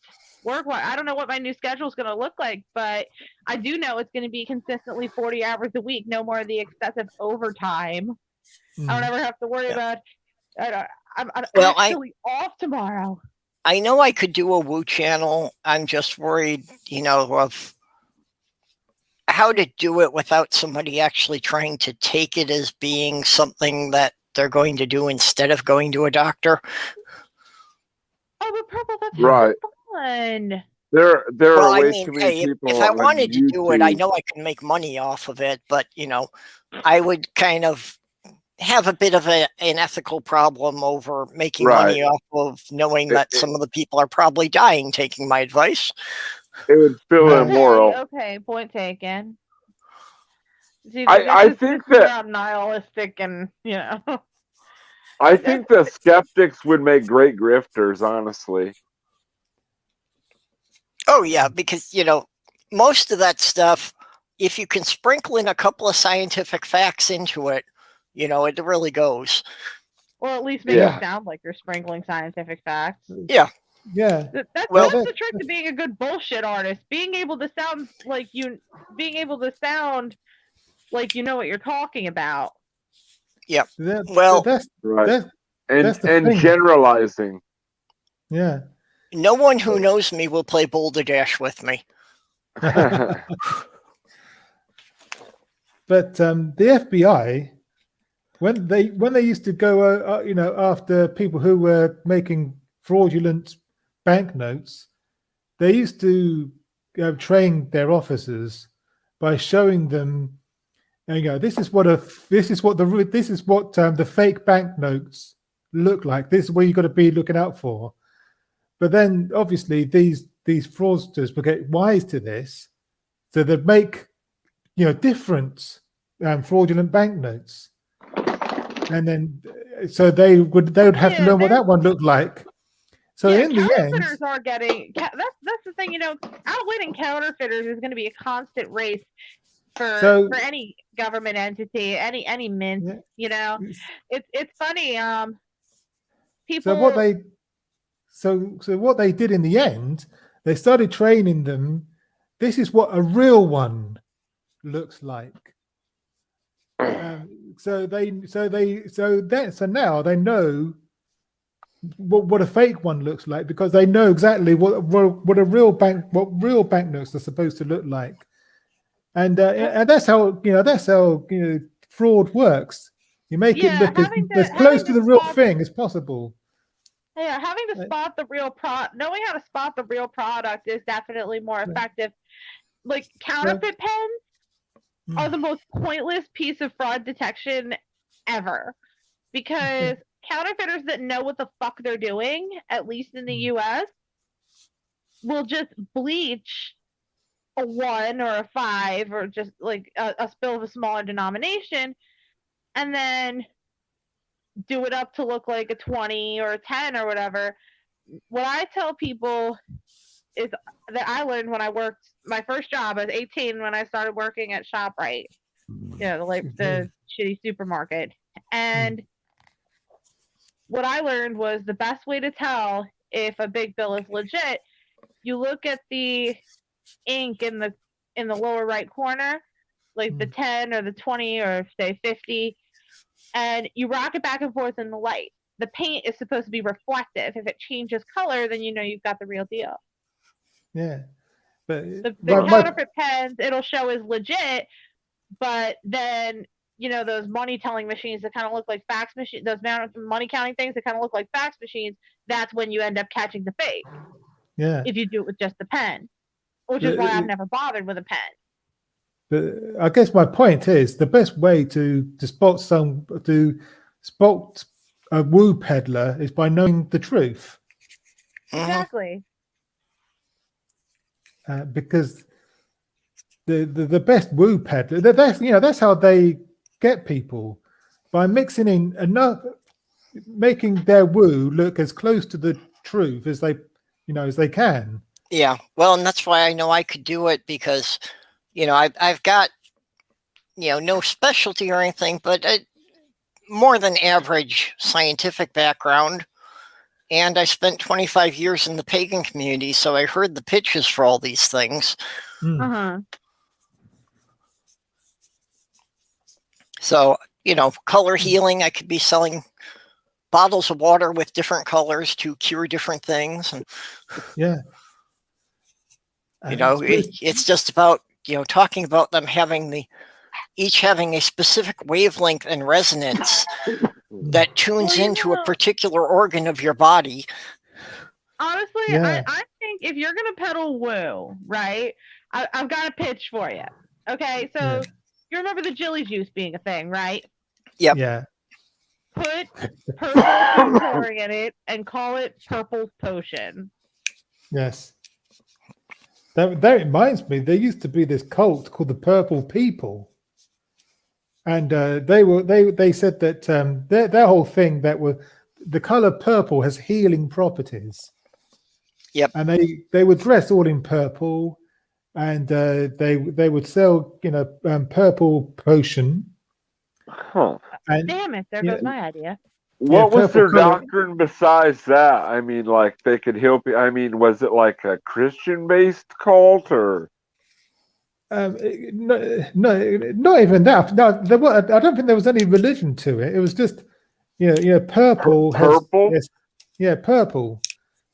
work-wise. I don't know what my new schedule is going to look like, but I do know it's going to be consistently 40 hours a week, no more of the excessive overtime. I don't ever have to worry about. I'm actually off tomorrow. I know I could do a Woo channel. I'm just worried, of how to do it without somebody actually trying to take it as being something that they're going to do instead of going to a doctor. Oh, but Purple, that's right. Fun. There are way too many people. If I wanted to do it, I know I can make money off of it, but I would kind of have a bit of an ethical problem over making money off of knowing that some of the people are probably dying taking my advice. It would feel immoral. Okay, point taken. See, I think that nihilistic and I think the skeptics would make great grifters, honestly. Oh yeah, because most of that stuff, if you can sprinkle in a couple of scientific facts into it, it really goes. Or at least make it sound like you're sprinkling scientific facts. Yeah. Yeah. That's the trick to being a good bullshit artist. Being able to sound like you know what you're talking about. Yep. That's right. That's and generalizing. Yeah. No one who knows me will play Boulder Dash with me. But the FBI, when they used to go, after people who were making fraudulent banknotes, they used to train their officers by showing them, this is what the fake banknotes look like. This is what you got to be looking out for. But then, obviously, these fraudsters will get wise to this, so they'd make, different fraudulent banknotes, and then so they would have to learn what that one looked like. So Yeah, in the end, counterfeiters are getting. That's the thing, outwitting counterfeiters is going to be a constant race So- for any government entity, any mint. Yeah. It's funny. People. so what they did in the end, they started training them. This is what a real one looks like. So now they know what a fake one looks like, because they know exactly what real banknotes are supposed to look like, and that's how fraud works. You make it Yeah, look as close to the real thing as possible. Yeah, having to spot the real knowing how to spot the real product is definitely more effective. Like counterfeit pens are the most pointless piece of fraud detection ever, because counterfeiters that know what the fuck they're doing, at least in the US, will just bleach a 1 or a 5 or just like a spill of a smaller denomination, and then do it up to look like a 20 or a 10 or whatever. What I tell people is that I learned when I worked my first job. I was 18 when I started working at ShopRite, the shitty supermarket. And what I learned was the best way to tell if a big bill is legit, you look at the ink in the lower right corner, like the 10 or the 20 or say 50, and you rock it back and forth in the light. The paint is supposed to be reflective. If it changes color, then you know you've got the real deal. Yeah, but the counterfeit pens, it'll show as legit, but then those money telling machines that kind of look like fax machines, those money counting things that kind of look like fax machines, that's when you end up catching the fake. Yeah, if you do it with just the pen, which is why I've never bothered with a pen. But I guess my point is the best way to spot a woo peddler is by knowing the truth. Exactly. Because the best woo peddler, that's how they get people, by mixing in enough, making their woo look as close to the truth as they can. Yeah, well, and that's why I know I could do it, because I've got no specialty or anything, but more than average scientific background. And I spent 25 years in the pagan community, so I heard the pitches for all these things. So, color healing, I could be selling bottles of water with different colors to cure different things. And, it's just about, talking about them having each having a specific wavelength and resonance that tunes into a particular organ of your body. Honestly, I think if you're going to peddle woo, right, I've got a pitch for you. Okay, so you remember the Jilly Juice being a thing, right? Yep. Yeah. Put purple pouring in it and call it Purple's Potion. Yes. That reminds me, there used to be this cult called the Purple People. And they said that their whole thing the color purple has healing properties. Yep. And they would dress all in purple, and they would sell purple potion. Huh. And, damn it! There goes my idea. What was their color. doctrine besides that? I mean, like they could help you. I mean, was it like a Christian-based cult or? No, not even that. No, I don't think there was any religion to it. It was just, purple. Purple. Purple.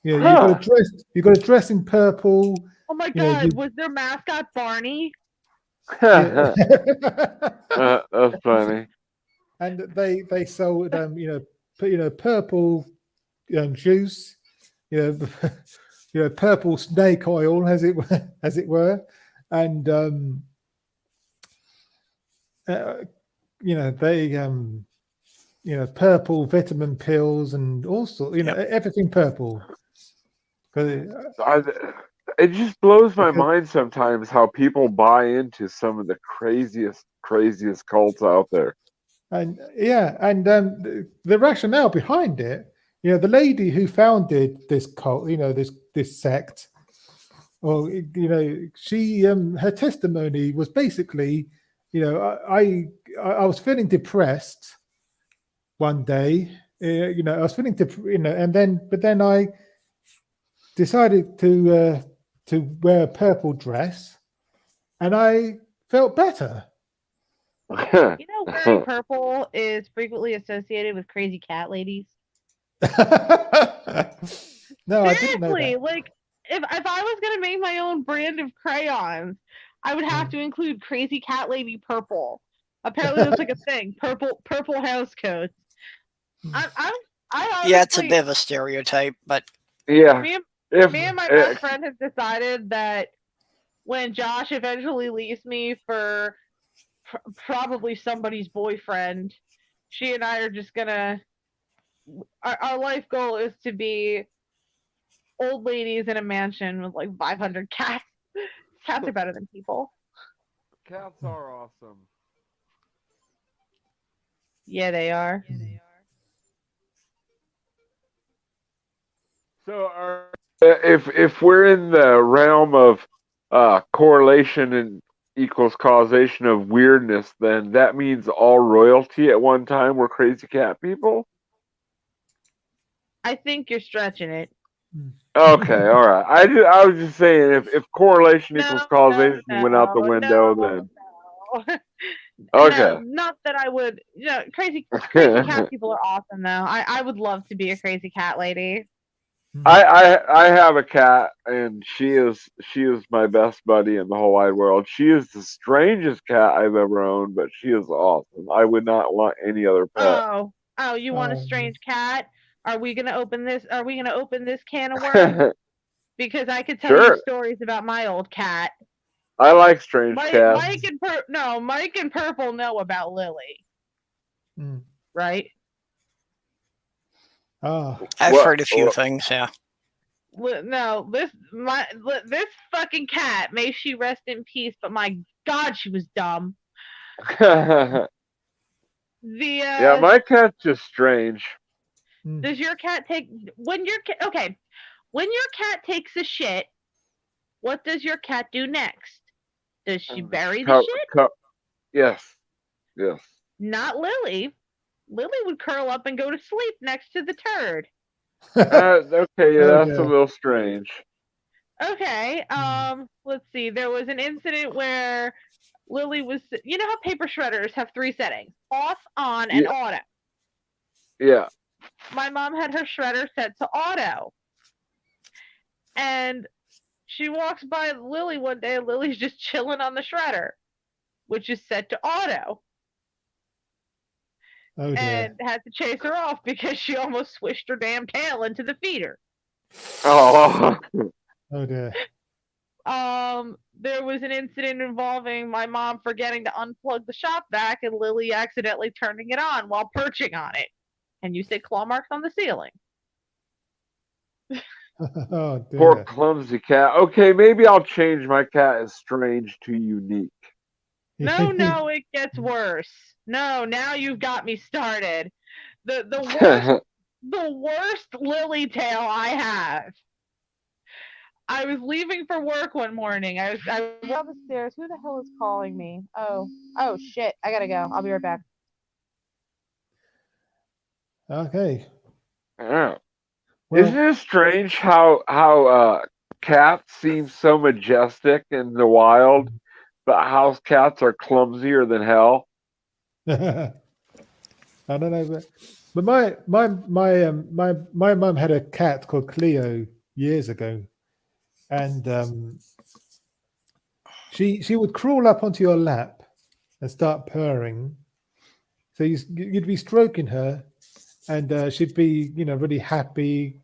You got to dress in purple. Oh my God! Was their mascot Barney? That's funny. And they sold purple juice, purple snake oil, as it were, and purple vitamin pills and all sorts, everything purple. It just blows my mind sometimes how people buy into some of the craziest cults out there. And the rationale behind it the lady who founded this cult, this sect, or she her testimony was basically, I was feeling depressed one day, I was feeling and then I decided to wear a purple dress, and I felt better. Wearing purple is frequently associated with crazy cat ladies. No, I didn't know Seriously, that. like if I was gonna make my own brand of crayons, I would have to include crazy cat lady purple. Apparently, that's like a thing. Purple house coats. I honestly, Yeah, it's a bit of a stereotype, but Yeah. me If and my best friend have decided that when Josh eventually leaves me for probably somebody's boyfriend, she and I are just gonna. Our life goal is to be old ladies in a mansion with like 500 cats. Cats are better than people. cats are awesome. Yeah, they are. So, if we're in the realm of correlation and equals causation of weirdness, then that means all royalty at one time were crazy cat people. I think you're stretching it. Okay, all right. I was just saying if correlation equals causation went out the window, then okay. No, not that I would. Crazy cat people are awesome though. I would love to be a crazy cat lady. I have a cat, and she is my best buddy in the whole wide world. She is the strangest cat I've ever owned, but she is awesome. I would not want any other pet. Oh, you want a strange cat? Are we gonna open this? Are we gonna open this can of worms? Because I could tell Sure. you stories about my old cat. I like strange cats. Mike and Purple know about Lily, right? Oh, I've What- heard a few what- things. Yeah. No, this fucking cat, may she rest in peace. But my God, she was dumb. Yeah, The my cat's just strange. does your cat take when your cat takes a shit? What does your cat do next? Does she bury the shit? Yes. Not Lily. Lily would curl up and go to sleep next to the turd. Okay, yeah, that's Okay. a little strange. Okay. Let's see. There was an incident where Lily was. You know how paper shredders have 3 settings: off, on, and Yeah. auto. Yeah. My mom had her shredder set to auto, and she walks by Lily one day, and Lily's just chilling on the shredder, which is set to auto, oh dear. and had to chase her off because she almost swished her damn tail into the feeder. Oh. Oh dear. There was an incident involving my mom forgetting to unplug the shop vac and Lily accidentally turning it on while perching on it. And you say claw marks on the ceiling. Oh dear. Poor clumsy cat. Okay, maybe I'll change my cat as strange to unique. No, it gets worse. No, now you've got me started. The worst Lily tale I have. I was leaving for work one morning. I was on the stairs. Who the hell is calling me? Oh shit! I gotta go. I'll be right back. Okay. Yeah. Well, Isn't it strange how cats seem so majestic in the wild, but house cats are clumsier than hell? I don't know, but my mum had a cat called Cleo years ago, and she would crawl up onto your lap and start purring. So you'd be stroking her, and she'd be really happy,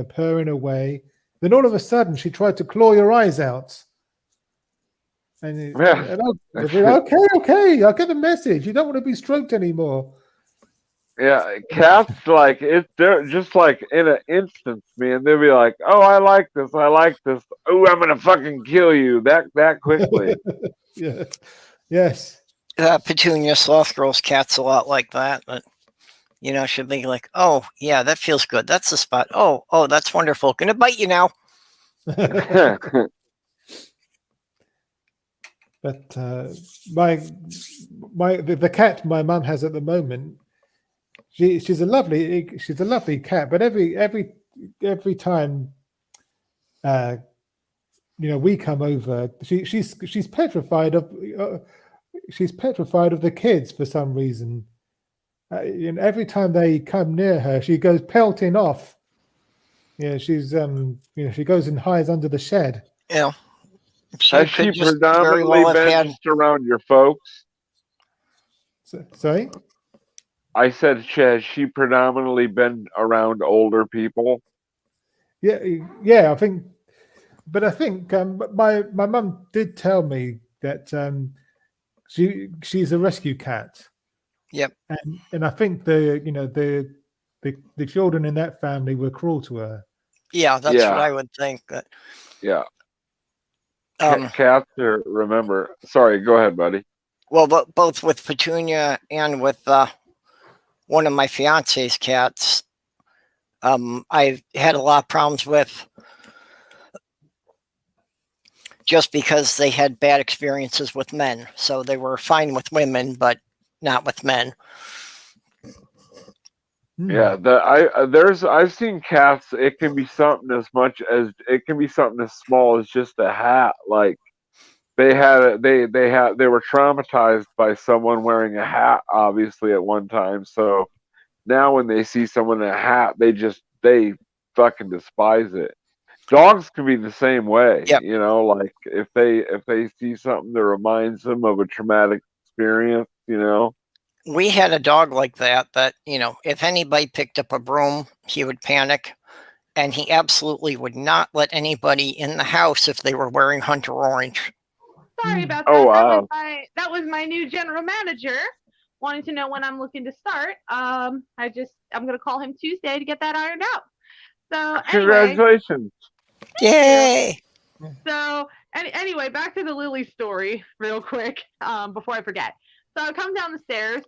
purring away. Then all of a sudden, she tried to claw your eyes out. And okay, I'll get the message. You don't want to be stroked anymore. Yeah, cats they're just like in an instance, man. They'll be like, "Oh, I like this. Oh, I'm gonna fucking kill you that quickly." Yeah. Yes. Petunia Sloth Girl's cat's a lot like that. But You know, she'll be like, "Oh, yeah, that feels good. That's the spot. Oh, that's wonderful. Gonna bite you now." But the cat my mum has at the moment, she's a lovely cat. But every time we come over, she's petrified of the kids for some reason. And every time they come near her, she goes pelting off. Yeah, she's she goes and hides under the shed. You know, Has she could just very predominantly well have been had. just around your folks? Sorry. I said, has she predominantly been around older people? Yeah. I think my mum did tell me that she's a rescue cat. Yep. And I think the children in that family were cruel to her. Yeah, that's Yeah. what I would think. But Yeah. um, Cats are, remember. Sorry, go ahead, buddy. well, but both with Petunia and with one of my fiance's cats, I've had a lot of problems with, just because they had bad experiences with men. So they were fine with women, but not with men. Yeah, I've seen cats. It can be something as small as just a hat. Like they were traumatized by someone wearing a hat, obviously at one time. So now when they see someone in a hat, they fucking despise it. Dogs can be the same way. Yep. Like if they see something that reminds them of a traumatic experience, We had a dog like that, if anybody picked up a broom, he would panic. And he absolutely would not let anybody in the house if they were wearing Hunter Orange. Sorry about that. Oh, wow. That was my new general manager wanting to know when I'm looking to start. I'm gonna call him Tuesday to get that ironed out. So anyway, Congratulations. Yay! so anyway, back to the Lily story real quick before I forget. So I come down the stairs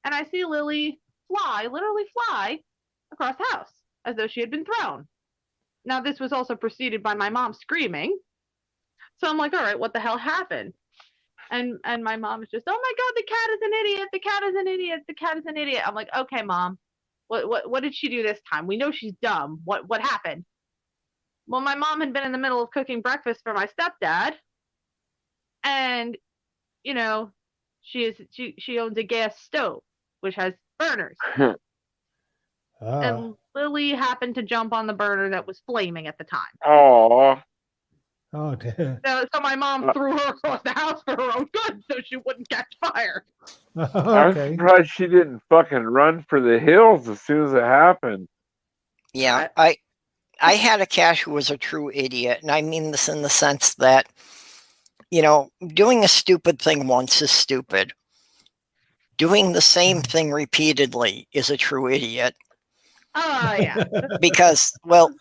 and I see Lily literally fly across the house as though she had been thrown. Now this was also preceded by my mom screaming. So I'm like, all right, what the hell happened? And my mom is just, oh my God, the cat is an idiot. The cat is an idiot. The cat is an idiot. I'm like, okay, Mom, what did she do this time? We know she's dumb. What happened? Well, my mom had been in the middle of cooking breakfast for my stepdad, and she owns a gas stove which has burners, and Lily happened to jump on the burner that was flaming at the time. Oh dear. So my mom threw her across the house for her own good, so she wouldn't catch fire. I'm surprised she didn't fucking run for the hills as soon as it happened. Yeah, I had a cat who was a true idiot, and I mean this in the sense that, doing a stupid thing once is stupid. Doing the same thing repeatedly is a true idiot. Oh, yeah. Because, well,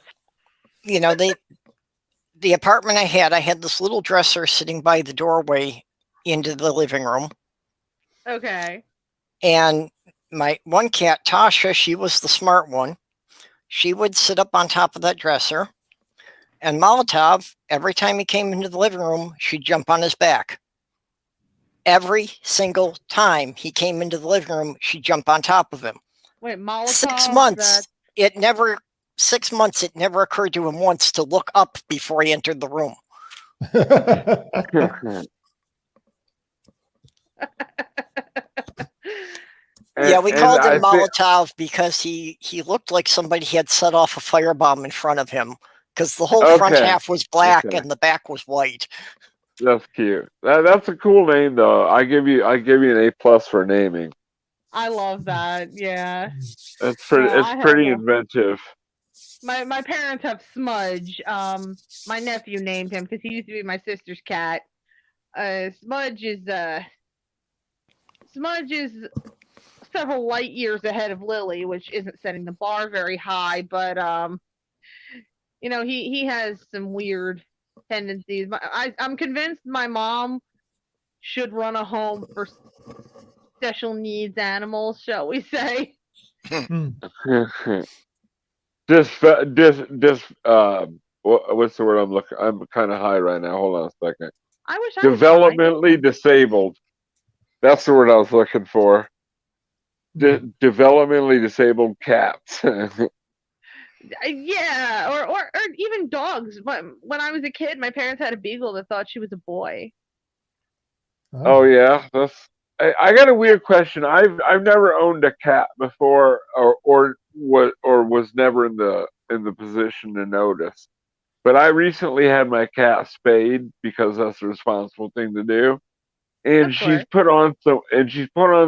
the apartment I had this little dresser sitting by the doorway into the living room. Okay. And my one cat, Tasha, she was the smart one. She would sit up on top of that dresser. And Molotov, every time he came into the living room, she'd jump on his back. Every single time he came into the living room, she'd jump on top of him. Wait, Molotov? 6 months. 6 months, it never occurred to him once to look up before he entered the room. We called him Molotov because he looked like somebody had set off a firebomb in front of him, because the whole front half was black and the back was white. That's cute. That's a cool name, though. I give you an A+ for naming. I love that. Yeah. It's pretty inventive. My parents have Smudge. My nephew named him because he used to be my sister's cat. Smudge is several light years ahead of Lily, which isn't setting the bar very high, but he has some weird tendencies. I'm convinced my mom should run a home for special needs animals, shall we say. Mm. What's the word I'm looking? I'm kind of high right now. Hold on a second. I wish I was Developmentally disabled. That's the word I was looking for. Developmentally disabled cats. Yeah, or even dogs. When I was a kid, my parents had a beagle that thought she was a boy. Oh yeah, I got a weird question. I've never owned a cat before, or was never in the position to notice. But I recently had my cat spayed because that's the responsible thing to do, and Of course. she's put on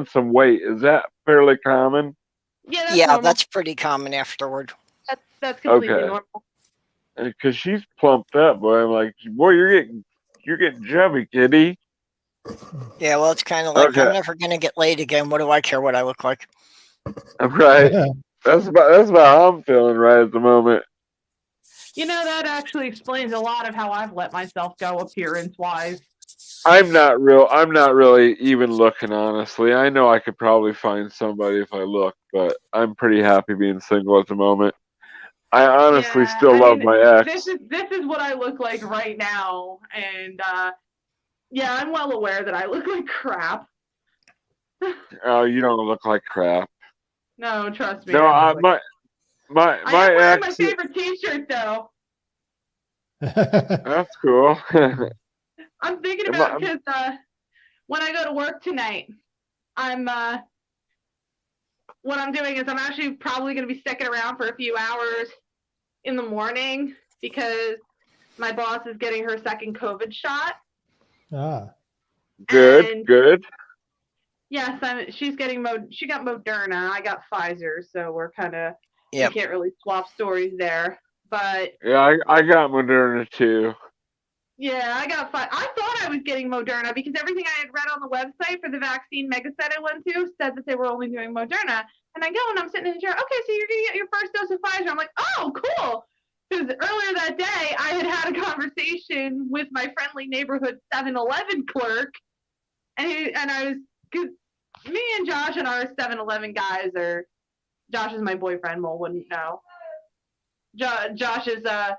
some weight. Is that fairly common? Yeah, that's Yeah, normal. that's pretty common afterward. That's completely Okay. normal. Because she's plumped up, boy. I'm like, boy, you're getting chubby, kitty. Yeah, well, it's kind of like Okay. I'm never gonna get laid again. What do I care what I look like? Right. That's about how I'm feeling right at the moment. You know, that actually explains a lot of how I've let myself go appearance wise. I'm not really even looking, honestly. I know I could probably find somebody if I look, but I'm pretty happy being single at the moment. I honestly still love my ex. This is what I look like right now, and yeah, I'm well aware that I look like crap. Oh, you don't look like crap. No, trust me. No, I my am wearing my ex. favorite T-shirt though. That's cool. I'm thinking about because when I go to work tonight, I'm what I'm doing is I'm actually probably going to be sticking around for a few hours in the morning because my boss is getting her second COVID shot. Good, And good. yes, she's getting she got Moderna. I got Pfizer, so we're kind of Yep. we can't really swap stories there. But Yeah, I got Moderna too. yeah, I thought I was getting Moderna because everything I had read on the website for the vaccine mega set I went to said that they were only doing Moderna. And I go and I'm sitting in the chair. Okay, so you're gonna get your first dose of Pfizer. I'm like, oh, cool. Because earlier that day I had a conversation with my friendly neighborhood 7-Eleven clerk, and I was, cause me and Josh and our 7-Eleven guys are. Josh is my boyfriend. Mo wouldn't know. Josh is a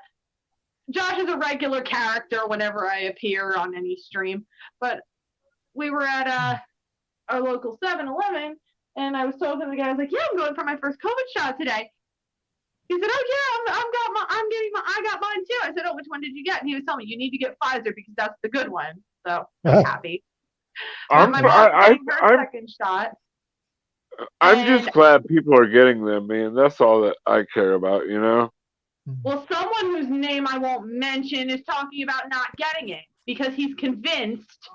regular character whenever I appear on any stream. But we were at our local 7-Eleven, and I was talking to the guy. I was like, "Yeah, I'm going for my first COVID shot today." He said, "Oh yeah, I got mine too." I said, "Oh, which one did you get?" And he was telling me, "You need to get Pfizer because that's the good one." So I'm happy. My mom's getting her second shot. I'm just glad people are getting them, man. That's all that I care about, you know? Well, someone whose name I won't mention is talking about not getting it because he's convinced.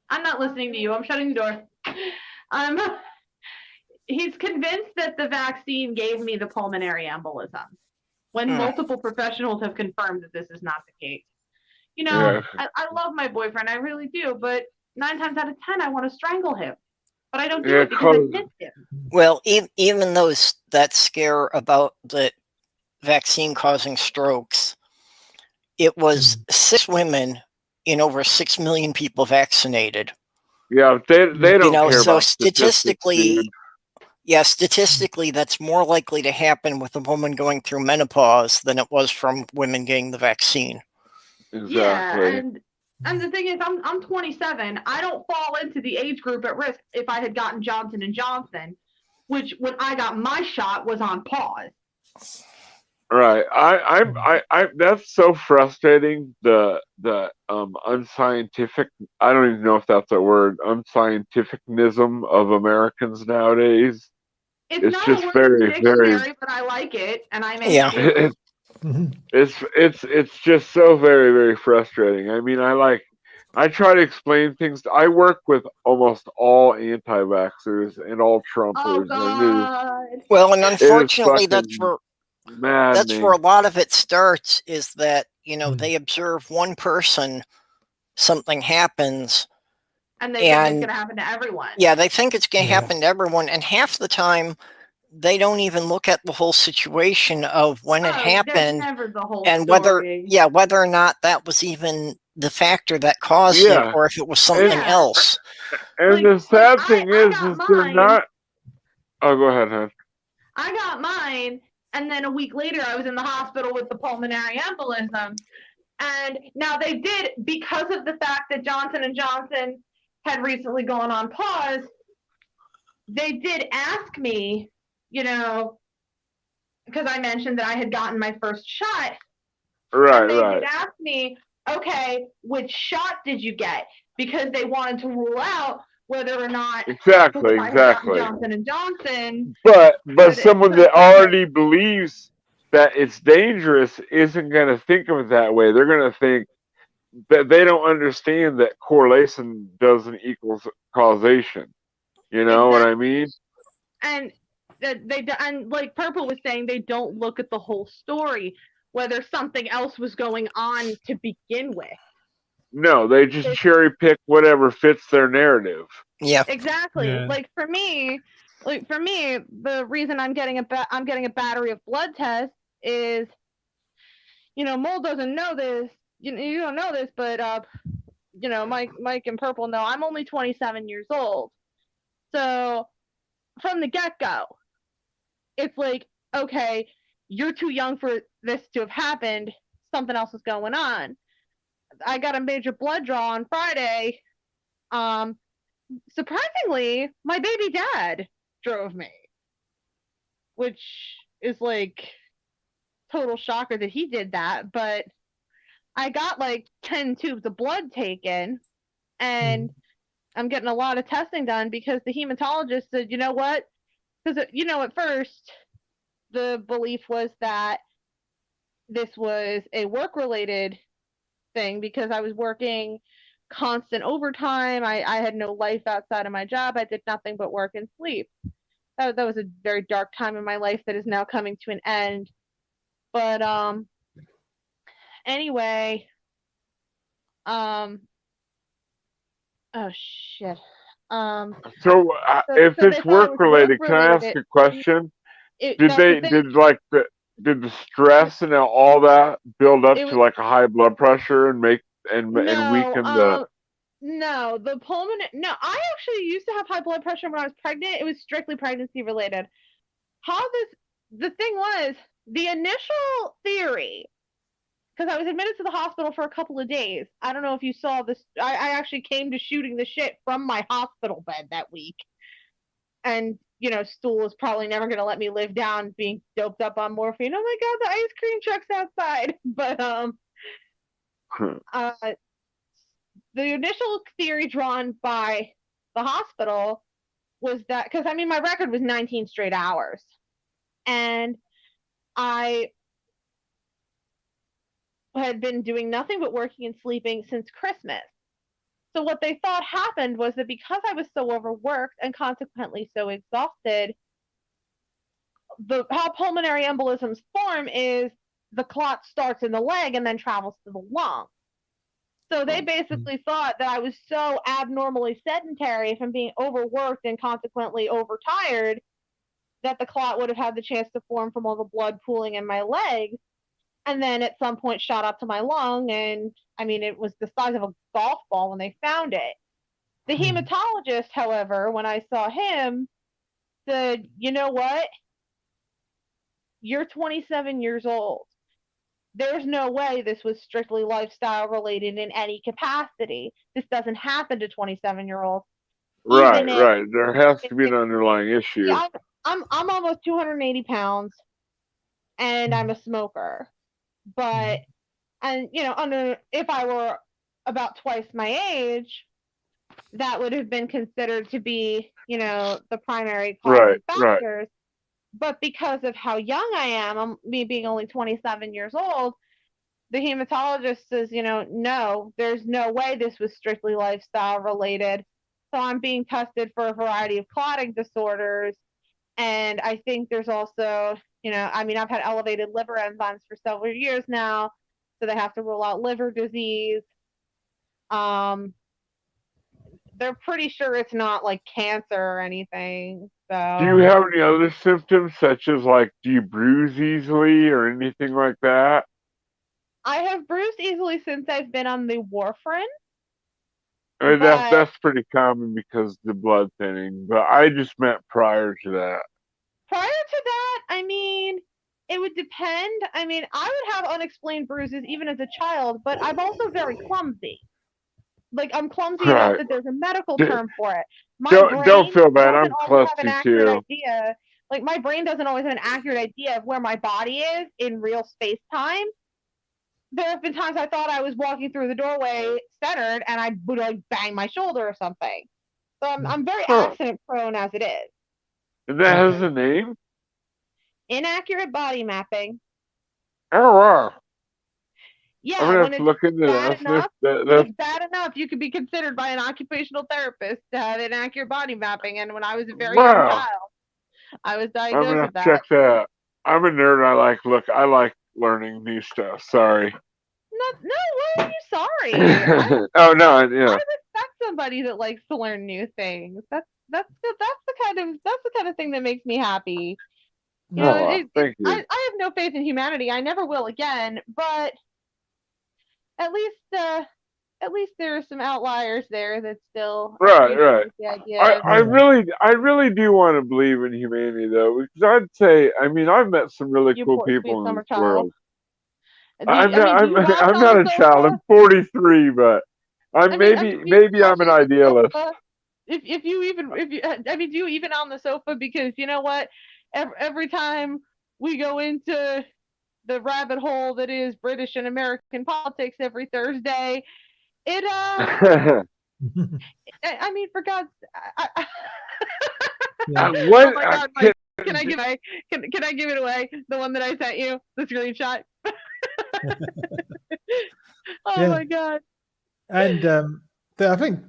I'm not listening to you. I'm shutting the door. He's convinced that the vaccine gave me the pulmonary embolism when multiple professionals have confirmed that this is not the case. You know, yeah. I love my boyfriend. I really do. But 9 times out of 10, I want to strangle him. But I don't do it because I miss him. Well, even that scare about the vaccine causing strokes, it was 6 women in over 6 million people vaccinated. Yeah, they don't care so about statistically, statistically, that's more likely to happen with a woman going through menopause than it was from women getting the vaccine. Exactly. Yeah, and the thing is, I'm 27. I don't fall into the age group at risk if I had gotten Johnson & Johnson, which when I got my shot was on pause. Right. I that's so frustrating. The unscientific, I don't even know if that's a word, unscientificnism of Americans nowadays. It's not just a word in the dictionary, but I like it, and I make it. It's just so very, very frustrating. I mean, I try to explain things. I work with almost all anti-vaxxers and all Trumpers. Oh God. Well, and unfortunately, that's where a lot of it starts. Is that they observe one person, something happens, and they think it's going to happen to everyone. Yeah, they think it's going to happen to everyone, and half the time they don't even look at the whole situation of when it happened never the whole and story. whether or not that was even the factor that caused it, Yeah. or if it was something Yeah. else. And Like, the sad I thing got is they're mine. not. Oh, go ahead, hon. I got mine, and then a week later, I was in the hospital with the pulmonary embolism. And now they did, because of the fact that Johnson and Johnson had recently gone on pause, they did ask me, you know, because I mentioned that I had gotten my first shot, Right, and they right. did ask me, okay, which shot did you get? Because they wanted to rule out whether or not Exactly, if I had gotten exactly. Johnson and Johnson. But But someone so that it's like- already believes that it's dangerous isn't going to think of it that way. They're going to think that they don't understand that correlation doesn't equal causation. You know what I mean? And that they and like Purple was saying, they don't look at the whole story, whether something else was going on to begin with. No, they just cherry pick whatever fits their narrative. Yeah. Exactly. Yeah. Like for me, the reason I'm getting a battery of blood tests is, you know, Mole doesn't know this. You don't know this, but you know, Mike and Purple know I'm only 27 years old. So from the get-go, it's like, okay, you're too young for this to have happened. Something else is going on. I got a major blood draw on Friday. Surprisingly, my baby dad drove me, which is like total shocker that he did that. But I got like 10 tubes of blood taken, and I'm getting a lot of testing done because the hematologist said, you know what? Because, you know, at first, the belief was that this was a work-related thing because I was working constant overtime. I had no life outside of my job. I did nothing but work and sleep. That was a very dark time in my life that is now coming to an end. But anyway, oh shit. So if so they it's thought it work was related, can I ask work-related. a question? Did Did the stress and all that build up It to was- like a high blood pressure and weaken the? No, the pulmonary. No, I actually used to have high blood pressure when I was pregnant. It was strictly pregnancy related. The thing was, the initial theory, because I was admitted to the hospital for a couple of days. I don't know if you saw this. I actually came to shooting the shit from my hospital bed that week. And, you know, Stool is probably never going to let me live down being doped up on morphine. Oh my God, the ice cream truck's outside. But, the initial theory drawn by the hospital was that, because I mean, my record was 19 straight hours, and I had been doing nothing but working and sleeping since Christmas. So what they thought happened was that because I was so overworked and consequently so exhausted, how pulmonary embolisms form is the clot starts in the leg and then travels to the lung. So they basically thought that I was so abnormally sedentary from being overworked and consequently overtired that the clot would have had the chance to form from all the blood pooling in my legs, and then at some point shot up to my lung. And I mean, it was the size of a golf ball when they found it. The hematologist, however, when I saw him, said, you know what? You're 27 years old. There's no way this was strictly lifestyle related in any capacity. This doesn't happen to 27-year-olds. Right. There has to be an underlying issue. Yeah, I'm almost 280 pounds, and I'm a smoker. But, and you know, if I were about twice my age, that would have been considered to be, you know, the primary causing factors. But because of how young I am, me being only 27 years old, the hematologist says, you know, no, there's no way this was strictly lifestyle related. So I'm being tested for a variety of clotting disorders. And I think there's also, you know, I mean, I've had elevated liver enzymes for several years now, so they have to rule out liver disease. They're pretty sure it's not like cancer or anything. So Do you have any other symptoms, such as like, do you bruise easily or anything like that? I have bruised easily since I've been on the warfarin. I mean, But- that's pretty common because the blood thinning. But I just meant prior to that. Prior to that, I mean, it would depend. I mean, I would have unexplained bruises even as a child, but I'm also very clumsy. Like, I'm clumsy enough Right. that there's a medical D- term for it. My Don't brain feel bad. doesn't I'm always have an clumsy accurate too. idea. Like, my brain doesn't always have an accurate idea of where my body is in real space time. There have been times I thought I was walking through the doorway centered and I would like bang my shoulder or something. So I'm very Huh. accident prone as it is. And that has Okay. a name? Inaccurate body mapping. Oh, wow. I'm Yeah, going to when have to it's look into bad that. enough, That's it's bad enough you could be considered by an occupational therapist to have inaccurate body mapping. And when I was a very young Wow. child, I was I'm diagnosed going to with have to that. check that. I'm a nerd. I like learning new stuff. Sorry. No, why are you sorry? Oh, no. I Yeah. respect somebody that likes to learn new things. That's the kind of thing that makes me happy. You know, Oh, wow. Thank you. I have no faith in humanity. I never will again. But at least there are some outliers there that still Right, appreciate right. the idea of I really do want to believe in humanity though, because I'd say, I mean, I've met some really you cool poor sweet people in summer this child. world. Do you watch I'm on not the a child. sofa? I'm 43, but I mean, do you maybe I'm watch an on the idealist. sofa? If you do you even on the sofa? Because you know what, every time we go into the rabbit hole that is British and American politics every Thursday, it I mean, for God's, Yeah. What? oh my God, Mike, can I give away? Can I give it away? The one that I sent you, the screenshot. Oh Yeah. my God. And I think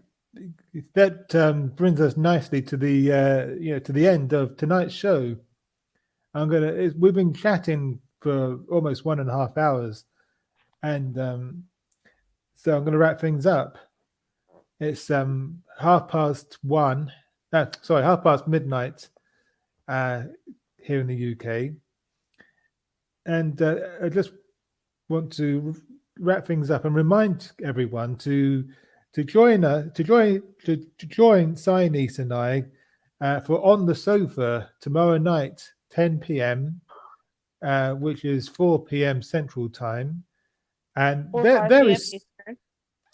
that brings us nicely to the to the end of tonight's show. We've been chatting for almost 1.5 hours, and so I'm gonna wrap things up. It's 1:30. Sorry, midnight here in the UK, and I just want to wrap things up and remind everyone to join Cyanese and I for On the Sofa tomorrow night, 10 p.m., which is 4 p.m. Central Time, and Or there 5 there p.m. is Eastern.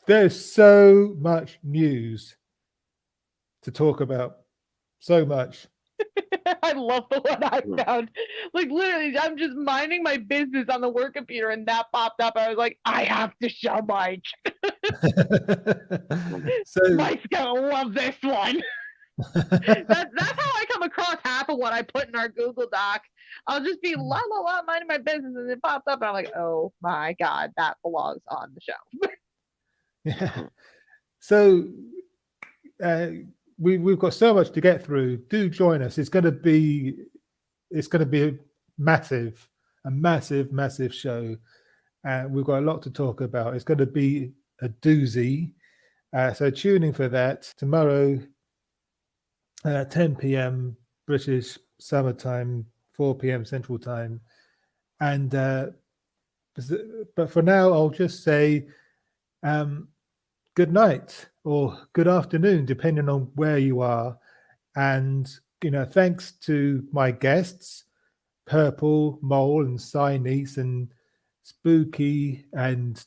there's so much news to talk about, so much. I love the one I found. Like literally, I'm just minding my business on the work computer, and that popped up. I was like, I have to show Mike. So Mike's gonna love this one. That's how I come across half of what I put in our Google Doc. I'll just be la la la minding my business, and it pops up, and I'm like, oh my God, that belongs on the show. yeah. So we've got so much to get through. Do join us. It's going to be a massive show. We've got a lot to talk about. It's going to be a doozy. So tune in for that tomorrow, 10 p.m. British summertime, 4 p.m. Central Time. And but for now, I'll just say good night or good afternoon, depending on where you are. And thanks to my guests, Purple, Mole, and Cyanese, and Spooky, and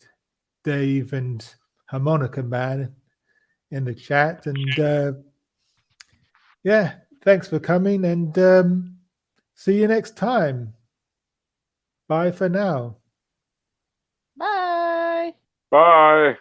Dave, and Harmonica Man in the chat. And yeah, thanks for coming, and see you next time. Bye for now. Bye. Bye.